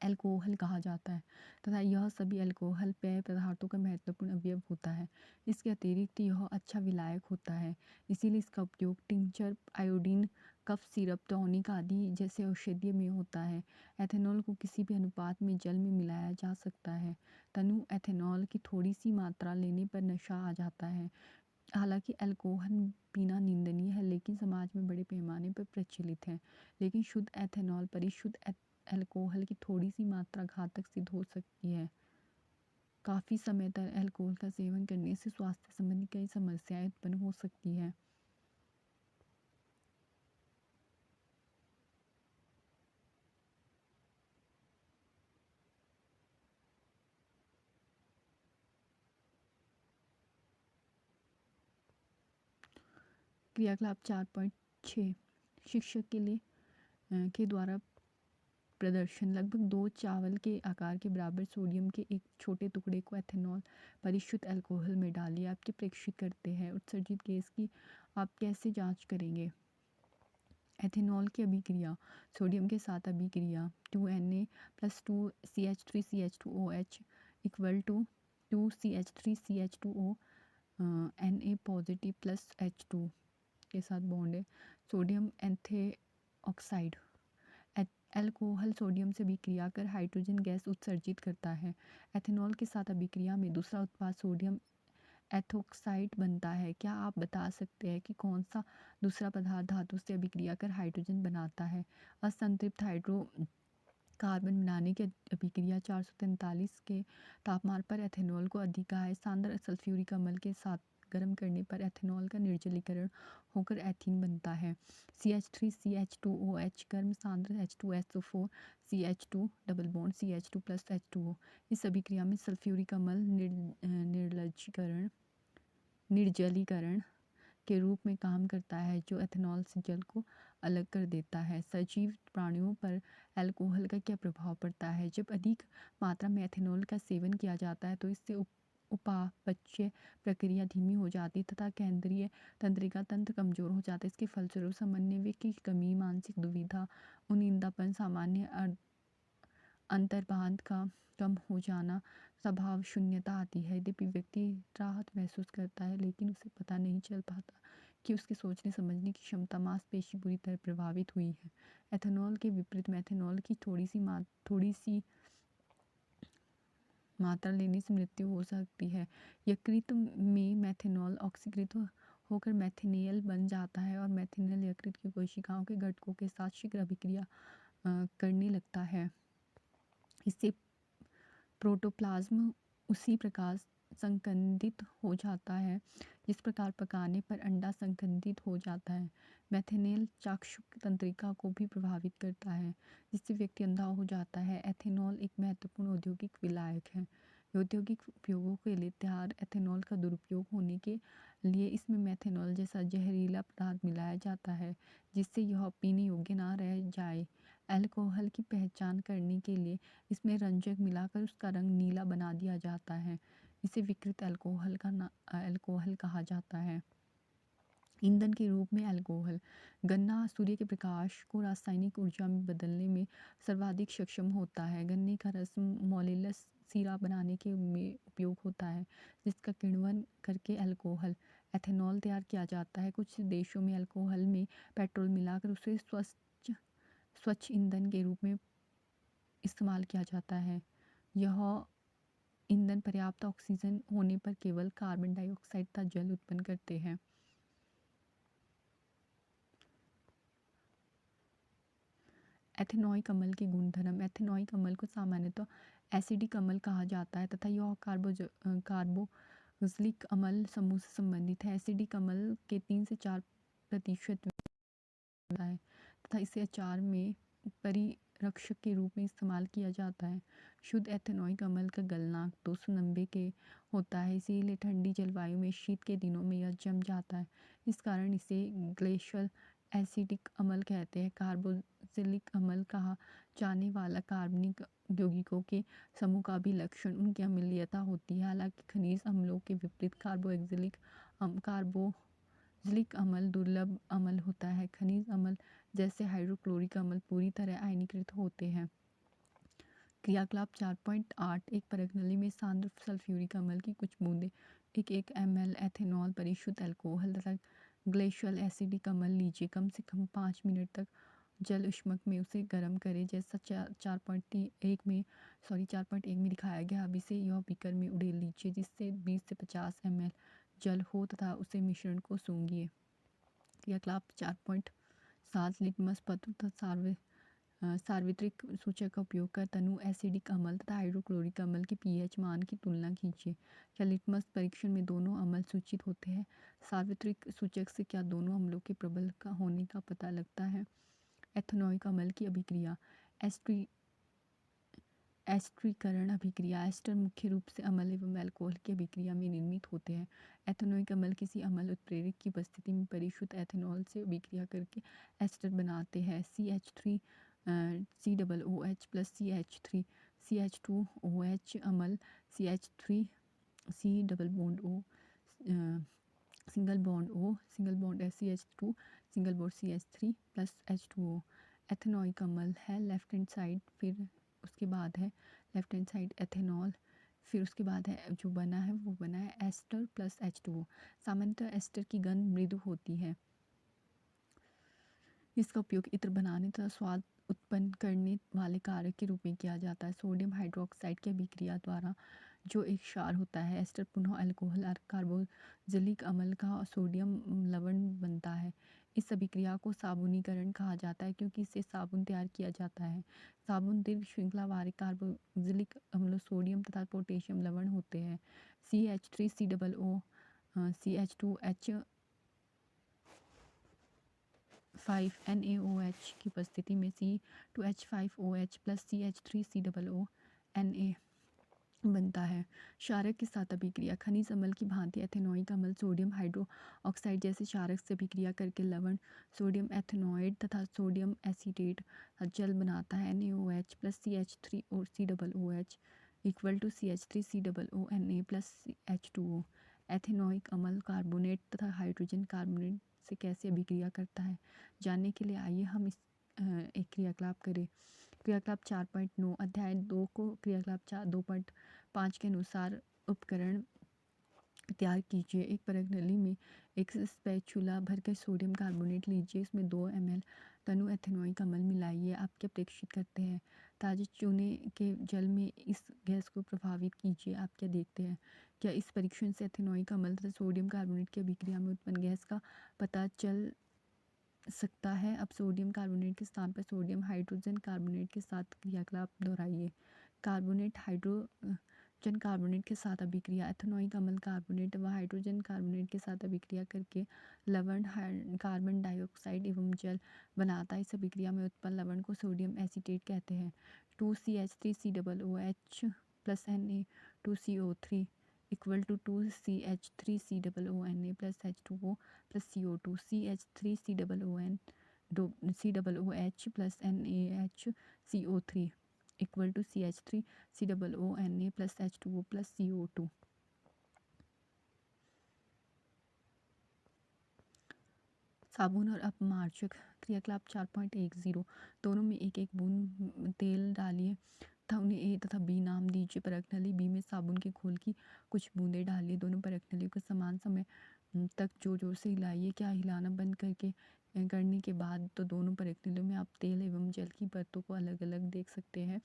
एल्कोहल कहा जाता है तथा यह सभी एल्कोहल पेय पदार्थों का महत्वपूर्ण अवयव होता है। इसके अतिरिक्त यह अच्छा विलायक होता है, इसीलिए इसका उपयोग tincture, iodine, cough syrup, tonic आदि जैसे औषधीय में होता है। एथेनॉल को किसी भी अनुपात में जल में मिलाया जा सकता है। तनु एथेनॉल की थोड़ी सी मात्रा लेने पर नशा आ जाता है। हालांकि अल्कोहल पीना निंदनीय है, लेकिन समाज में बड़े पैमाने पर प्रचलित है। लेकिन शुद्ध एथेनॉल परिशुद्ध अल्कोहल की थोड़ी सी मात्रा घातक सिद्ध हो सकती है। काफ़ी समय तक अल्कोहल का सेवन करने से स्वास्थ्य संबंधी कई समस्याएं उत्पन्न हो सकती है। क्रियाकलाप 4.6 शिक्षक के लिए के द्वारा प्रदर्शन। लगभग 2 चावल के आकार के बराबर सोडियम के एक छोटे टुकड़े को एथेनॉल परिशुद्ध अल्कोहल में डालिए। आपके प्रेक्षित करते हैं उत्सर्जित गैस की आप कैसे जांच करेंगे। एथेनॉल की अभिक्रिया। सोडियम के साथ अभिक्रिया 2Na plus 2CH3CH2OH equal to 2CH3CH2O Na positive plus H2 के साथ बॉन्ड है। सोडियम एंथेऑक्साइड। अल्कोहल सोडियम से अभिक्रिया कर हाइड्रोजन गैस उत्सर्जित करता है। एथेनॉल के साथ अभिक्रिया में दूसरा उत्पाद सोडियम एथोक्साइड बनता है। क्या आप बता सकते हैं कि कौन सा दूसरा पदार्थ धातु से अभिक्रिया कर हाइड्रोजन बनाता है। असंतृप्त हाइड्रो कार्बन बनाने की अभिक्रिया 443 के तापमान पर एथेनॉल को अधिकाय सांद्र सल्फ्यूरिक अम्ल के साथ गर्म करने पर एथेनॉल का निर्जलीकरण होकर एथीन बनता है। CH3CH2OH गर्म सांद्र H2SO4 CH2 double bond CH2 plus H2O। इस अभिक्रिया में सल्फ्यूरिक अम्ल निर्जलीकरण के रूप में काम करता है, जो एथेनॉल से जल को अलग कर देता है। सजीव प्राणियों पर अल्कोहल का क्या प्रभाव पड़ता है? जब अधिक मात्रा में एथेनॉल का सेवन किया जाता है तो इससे उपापचय प्रक्रिया धीमी हो जाती है तथा केंद्रीय तंत्रिका तंत्र कमजोर हो जाता है। इसके फलस्वरूप समन्वय की कमी, मानसिक दुविधा, उनींदापन, सामान्य अंतर्बाध का कम हो जाना, स्वभाव शून्यता आती है। यद्यपि व्यक्ति राहत महसूस करता है, लेकिन उसे पता नहीं चल पाता कि उसके सोचने समझने की क्षमता, मांसपेशी बुरी तरह प्रभावित हुई है। एथेनॉल के विपरीत मेथेनॉल की थोड़ी सी मात्रा लेने से मृत्यु हो सकती है। यकृत में मेथेनॉल ऑक्सीकृत होकर मेथेनियल बन जाता है और मेथेनियल यकृत की कोशिकाओं के घटकों के साथ शीघ्र अभिक्रिया करने लगता है। इससे प्रोटोप्लाज्म उसी प्रकार संकंदित हो जाता है जिस प्रकार पकाने पर अंडा संकंदित हो जाता है। मेथेनेल चाक्षुष तंत्रिका को भी प्रभावित करता है, जिससे व्यक्ति अंधा हो जाता है। एथेनॉल एक महत्वपूर्ण औद्योगिक विलायक है। औद्योगिक उपयोगों के लिए तैयार एथेनॉल का दुरुपयोग होने के लिए इसमें मेथेनॉल जैसा जहरीला पदार्थ मिलाया जाता है, जिससे यह पीने योग्य ना रह जाए। अल्कोहल की पहचान करने के लिए इसमें रंजक मिलाकर उसका रंग नीला बना दिया जाता है। इसे विकृत अल्कोहल कहा जाता है। ईंधन के रूप में अल्कोहल। गन्ना सूर्य के प्रकाश को रासायनिक ऊर्जा में बदलने में सर्वाधिक सक्षम होता है। गन्ने का रस मोलेलस सीरा बनाने के में उपयोग होता है, जिसका किण्वन करके अल्कोहल एथेनॉल तैयार किया जाता है। कुछ देशों में अल्कोहल में पेट्रोल मिलाकर उसे स्वच्छ ईंधन के रूप में इस्तेमाल किया जाता है। यह ईंधन पर्याप्त ऑक्सीजन होने पर केवल कार्बन डाइऑक्साइड तथा जल उत्पन्न करते हैं। एथेनॉइक अम्ल के गुणधर्म। एथेनॉइक अम्ल को सामान्यतः एसिडिक अम्ल कहा जाता है तथा यह कार्बोक्जिलिक अम्ल समूह से संबंधित है। एसिडिक अम्ल के 3 से 4% होता है तथा इसे अचार में परिरक्षक के रूप में इस्तेमाल किया जाता है। शुद्ध एथेनॉइक अम्ल का गलनांक 290 के होता है, इसीलिए ठंडी जलवायु में शीत के दिनों में यह जम जाता है। इस कारण इसे ग्लेशियल एसिडिक अम्ल कहते हैं। कार्बोक्जिलिक अम्ल कहा जाने वाला कार्बनिक यौगिकों के समूह का भी लक्षण उनकी अम्लीयता होती है। हालांकि खनिज अम्लों के विपरीत कार्बोक्जिलिक अम्ल दुर्लभ अम्ल होता है। खनिज अम्ल जैसे हाइड्रोक्लोरिक अम्ल पूरी तरह आयनीकृत होते हैं। क्रियाकलाप 4.8 एक परगनली में सांद्र सल्फ्यूरिक अम्ल की कुछ बूंदें 1 ml एथेनॉल परिशुद्ध अल्कोहल तथा ग्लेशियल एसिडिक अम्ल लीजिए। कम से कम 5 मिनट तक जल उष्मक में उसे गर्म करें, जैसा 4.1 में दिखाया गया। अब इसे यह बीकर में उड़ेल लीजिए जिससे 20 से 50 ml जल हो तथा उसे मिश्रण को सूंघिए। क्रियाकलाप 4.7 लिटमस पत्र तथा सार्वत्रिक सूचक का उपयोग कर तनु एसिडिक अम्ल तथा हाइड्रोक्लोरिक अम्ल के पीएच मान की तुलना कीजिए। क्या लिटमस परीक्षण में दोनों अम्ल सूचित होते हैं? सार्वत्रिक सूचक से क्या दोनों अम्लों के प्रबल का होने का पता लगता है? एथेनॉइक अम्ल की अभिक्रिया। एस्टरीकरण अभिक्रिया। एस्टर मुख्य रूप से अम्ल एवं अल्कोहल की अभिक्रिया में निर्मित होते हैं। एथेनॉइक अम्ल किसी अम्ल उत्प्रेरक की उपस्थिति में परिशुद्ध एथेनॉल से अभिक्रिया करके एस्टर बनाते हैं। CH3COOH प्लस CH2OH अम्ल CH3C double bond O single bond CH2 single bond CH3 plus H2O ethanoic अम्ल है। लेफ्ट हैंड साइड, फिर उसके बाद है लेफ्ट हैंड साइड एथेनॉल, फिर उसके बाद है जो बना है एस्टर प्लस H2O। सामान्यतः एस्टर की गंध मृदु होती है। इसका उपयोग इत्र बनाने तथा स्वाद उत्पन्न करने वाले कारक के रूप में किया जाता है। सोडियम हाइड्रोक्साइड की अभिक्रिया द्वारा जो एक क्षार होता है एस्टर पुनः अल्कोहल कार्बोक्जिलिक अम्ल का सोडियम लवण बनता है। इस अभिक्रिया को साबुनीकरण कहा जाता है क्योंकि इससे साबुन तैयार किया जाता है। साबुन दीर्घ श्रृंखला वाले कार्बोक्जिलिक अम्लों सोडियम तथा पोटेशियम लवण होते हैं। CH3COO CH2H5 NaOH की उपस्थिति में C2H5OH प्लस CH3COO Na बनता है। क्षारक के साथ अभिक्रिया खनिज अम्ल की भांति एथेनॉइक अम्ल सोडियम हाइड्रोक्साइड जैसे क्षारक से अभिक्रिया करके लवण सोडियम एथेनॉइड तथा सोडियम एसीटेट जल बनाता है। NaOH plus CH3COOH equal to CH3COO Na plus H2O। Ethanoic अम्ल कार्बोनेट तथा हाइड्रोजन कार्बोनेट से कैसे अभिक्रिया करता है, जानने के लिए आइए हम इस एक क्रियाकलाप करें। क्रियाकलाप 4.9 अध्याय 2 को क्रियाकलाप 2.5 के अनुसार उपकरण तैयार कीजिए। एक परत नली में एक स्पैचुला भरकर सोडियम कार्बोनेट लीजिए, इसमें 2 ml तनु एथेनॉइक अम्ल मिलाइए। आप क्या प्रेक्षित करते हैं? ताजे चूने के जल में इस गैस को प्रभावित कीजिए। आप क्या देखते हैं? क्या इस परीक्षण से एथेनॉइक अम्ल तथा सोडियम कार्बोनेट की अभिक्रिया में उत्पन्न गैस का पता चल सकता है? अब सोडियम कार्बोनेट के स्थान पर सोडियम हाइड्रोजन कार्बोनेट के साथ क्रियाकलाप दोहराइए। कार्बोनेट हाइड्रोजन कार्बोनेट के साथ अभिक्रिया एथेनॉइक अम्ल कार्बोनेट व हाइड्रोजन कार्बोनेट के साथ अभिक्रिया करके लवण कार्बन डाइऑक्साइड एवं जल बनाता है। इस अभिक्रिया में उत्पन्न लवण को सोडियम एसीटेट कहते हैं। 2CH3COOH plus Na2CO3 equal to 2CH3COONA plus H2O plus CO2। CH3COOH plus NaHCO3 equal to CH3COONA plus H2O plus CO2। साबुन और अपमार्जक क्रियाकलाप 4.10 दोनों में एक एक बूंद तेल डालिए तथा उन्हें ए तथा बी नाम दीजिए। परख नली बी में साबुन के घोल की कुछ बूंदें डालिए। दोनों परख नलियों को समान समय तक जोर जोर से हिलाइए। क्या हिलाना बंद करने के बाद तो दोनों परख नलियों में आप तेल एवं जल की परतों को अलग अलग देख सकते हैं।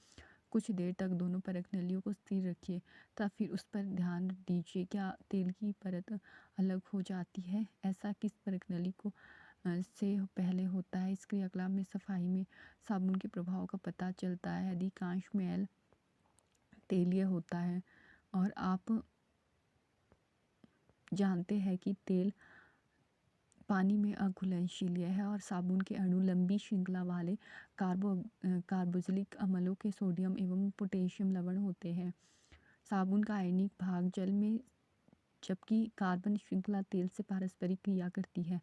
कुछ देर तक दोनों परख नलियों को स्थिर रखिए तथा फिर उस पर ध्यान दीजिए क्या तेल की परत अलग हो जाती है। ऐसा किस परख नली को से पहले होता है? इस क्रियाकलाप में सफाई में साबुन के प्रभाव का पता चलता है। अधिकांश मैल तेलीय होता है और आप जानते हैं कि तेल पानी में अघुलनशील है और साबुन के अणु लंबी श्रृंखला वाले कार्बोक्सिलिक अम्लों के सोडियम एवं पोटेशियम लवण होते हैं। साबुन का आयनिक भाग जल में जबकि कार्बन श्रृंखला तेल से पारस्परिक क्रिया करती है।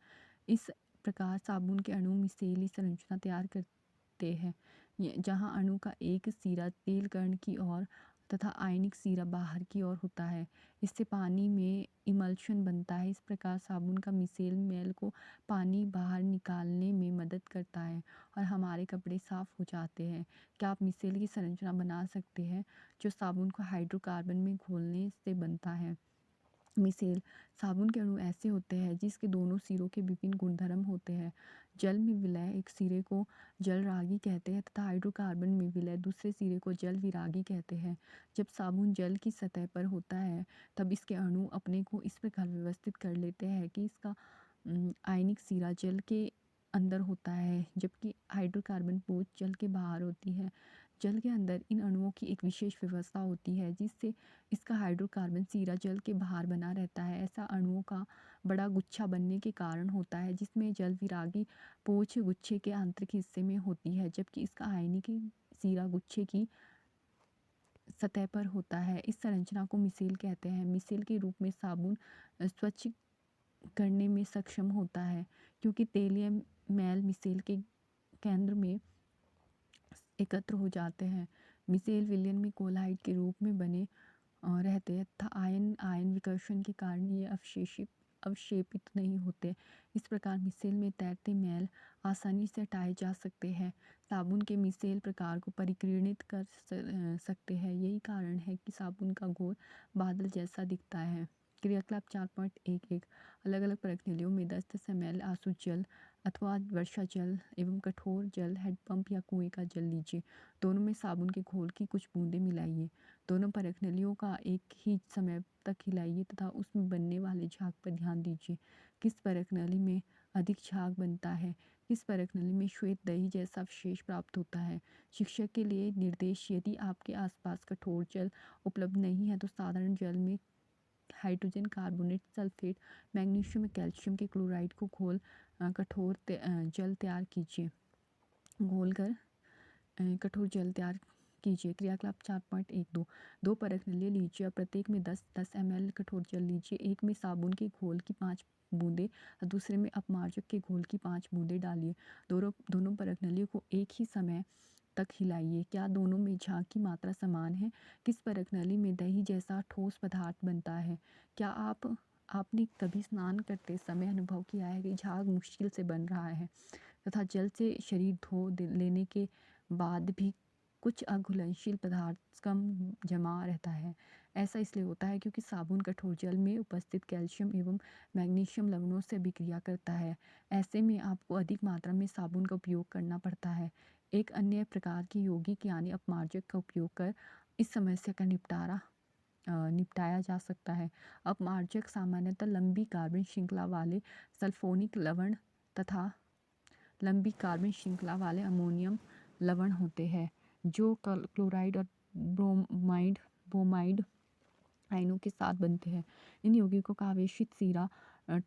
इस प्रकार साबुन के अणु मिसेली संरचना तैयार करते हैं जहां अणु का एक सिरा तेल कण की ओर तथा आयनिक सिरा बाहर की ओर होता है। इससे पानी में इमल्शन बनता है। इस प्रकार साबुन का मिसेल मैल को पानी बाहर निकालने में मदद करता है और हमारे कपड़े साफ हो जाते हैं। क्या आप मिसेल की संरचना बना सकते हैं जो साबुन को हाइड्रोकार्बन में घोलने से बनता है? मिसेल साबुन के अणु ऐसे होते हैं जिसके दोनों सिरों के विभिन्न गुणधर्म होते हैं। जल में विलय एक सिरे को जल रागी कहते हैं तथा हाइड्रोकार्बन में विलय दूसरे सिरे को जल विरागी कहते हैं। जब साबुन जल की सतह पर होता है तब इसके अणु अपने को इस प्रकार व्यवस्थित कर लेते हैं कि इसका आयनिक सिरा जल के अंदर होता है जबकि हाइड्रोकार्बन पूंछ जल के बाहर होती है। जल के अंदर इन अणुओं की एक विशेष व्यवस्था होती है जिससे इसका हाइड्रोकार्बन सिरा जल के बाहर बना रहता है। ऐसा अणुओं का बड़ा गुच्छा बनने के कारण होता है जिसमें जल विरागी पूंछ गुच्छे के आंतरिक हिस्से में होती है जबकि इसका आयनिक सिरा गुच्छे की सतह पर होता है। इस संरचना को मिसेल कहते हैं। मिसेल के रूप में साबुन स्वच्छ करने में सक्षम होता है क्योंकि तेलीय मैल मिसेल के केंद्र में एकत्र हो जाते हैं। मिसेल विलयन में कोलाइड के रूप में बने रहते हैं तथा आयन आयन विकर्षण के कारण ये अवक्षेपित नहीं होते। इस प्रकार मिसेल में तैरते मैल आसानी से हटाए जा सकते हैं। साबुन के मिसेल प्रकार को परिकीर्णित कर सकते हैं। यही कारण है कि साबुन का घोल बादल जैसा दिखता है। क्रियाकलाप 4.11 अलग अलग परख नलियों में 10 ml आंसू जल अथवा वर्षा जल एवं कठोर जल हैंडपंप या कुएं का जल लीजिए। दोनों में साबुन के घोल की कुछ बूंदें मिलाइए। दोनों परख नलियों का एक ही समय तक हिलाइए तथा उसमें बनने वाले झाग पर ध्यान दीजिए। किस परख नली में अधिक झाग बनता है? किस परख नली में श्वेत दही जैसा अवशेष प्राप्त होता है? शिक्षक के लिए निर्देश यदि आपके आसपास कठोर जल उपलब्ध नहीं है तो साधारण जल में hydrogen carbonate, sulphate, magnesium, calcium के क्लोराइड को कठोर जल तैयार कीजिए। घोल कर कठोर जल तैयार कीजिए। क्रियाकलाप 4.12 दो परख नलियाँ लीजिए और प्रत्येक में 10-10 ml कठोर जल लीजिए। एक में साबुन के घोल की 5 बूंदें और दूसरे में अपमार्जक के घोल की 5 बूंदें डालिए। दोनों परख नलियों को एक ही समय तक हिलाइए। क्या दोनों में झाग की मात्रा समान है? किस परख नली में दही जैसा ठोस पदार्थ बनता है? क्या आपने कभी स्नान करते समय अनुभव किया है कि झाग मुश्किल से बन रहा है तथा जल से शरीर धो लेने के बाद भी कुछ अघुलनशील पदार्थ कम जमा रहता है? ऐसा इसलिए होता है क्योंकि साबुन कठोर जल में उपस्थित कैल्शियम एवं मैग्नीशियम लवणों से अभिक्रिया करता है। ऐसे में आपको अधिक मात्रा में साबुन का उपयोग करना पड़ता है। एक अन्य प्रकार की यौगिक यानी अपमार्जक का उपयोग कर इस समस्या का निपटाया जा सकता है। अपमार्जक सामान्यतः लंबी कार्बन श्रृंखला वाले सल्फोनिक लवण तथा लंबी कार्बन श्रृंखला वाले अमोनियम लवण होते हैं, जो क्लोराइड और ब्रोमाइड आयनों के साथ बनते हैं। इन यौगिकों का आवेशित सिरा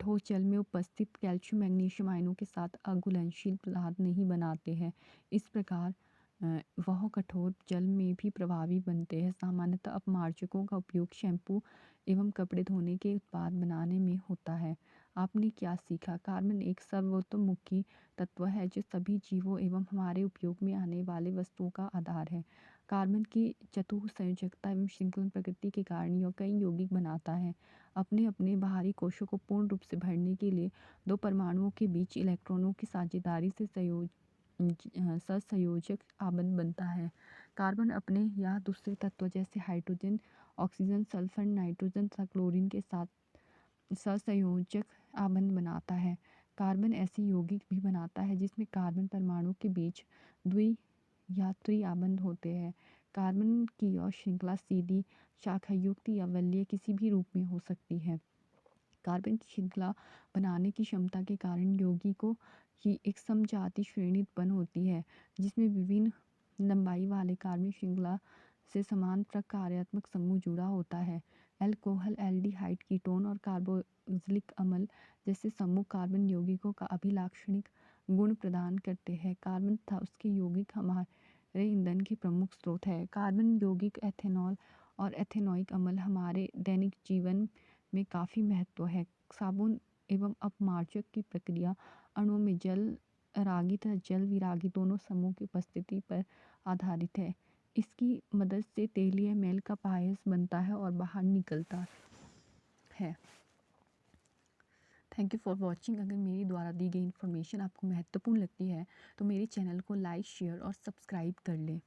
ठोस जल में उपस्थित कैल्शियम मैग्नीशियम आयनों के साथ अघुलनशील पदार्थ नहीं बनाते हैं। इस प्रकार वह कठोर जल में भी प्रभावी बनते हैं। सामान्यतः अपमार्जकों का उपयोग शैम्पू एवं कपड़े धोने के उत्पाद बनाने में होता है। आपने क्या सीखा? कार्बन एक सर्वतोमुखी तत्व है जो सभी जीवों एवं हमारे उपयोग में आने वाले वस्तुओं का आधार है। कार्बन की चतुसंयोजकता एवं श्रृंखलन प्रकृति के कारण यह कई यौगिक बनाता है। अपने अपने बाहरी कोशों को पूर्ण रूप से भरने के लिए दो परमाणुओं के बीच इलेक्ट्रॉनों की साझेदारी से सहसंयोजक आबंध बनता है। कार्बन अपने या दूसरे तत्व जैसे हाइड्रोजन, ऑक्सीजन, सल्फर, नाइट्रोजन तथा क्लोरीन के साथ सहसंयोजक आबंध बनाता है। कार्बन ऐसी यौगिक भी बनाता है जिसमें कार्बन परमाणु के बीच द्वि या त्रि आबंध होते हैं। कार्बन की यह श्रृंखला सीधी, शाखायुक्त या वलय किसी भी रूप में हो सकती है। कार्बन की श्रृंखला बनाने की क्षमता के कारण यौगिकों की एक समजाति श्रेणी उत्पन्न होती है, जिसमें विभिन्न लंबाई वाले कार्बन श्रृंखला से समान प्रकार्यात्मक समूह जुड़ा होता है। अल्कोहल, एल्डिहाइड, कीटोन और कार्बोक्सिलिक अम्ल जैसे समूह कार्बन यौगिकों का अभिलाक्षणिक गुण प्रदान करते हैं। कार्बन तथा उसके यौगिक हमारे ईंधन के प्रमुख स्रोत है। कार्बन यौगिक एथेनॉल और एथेनोइक अम्ल हमारे दैनिक जीवन में काफ़ी महत्व है। साबुन एवं अपमार्जक की प्रक्रिया अणुओं में जल रागी तथा जल विरागी दोनों समूह की उपस्थिति पर आधारित है। इसकी मदद से तेलीय मैल का पायस बनता है और बाहर निकलता है। Thank you for watching. अगर मेरी द्वारा दी गई इन्फॉर्मेशन आपको महत्वपूर्ण लगती है तो मेरे चैनल को लाइक, शेयर और सब्सक्राइब कर लें।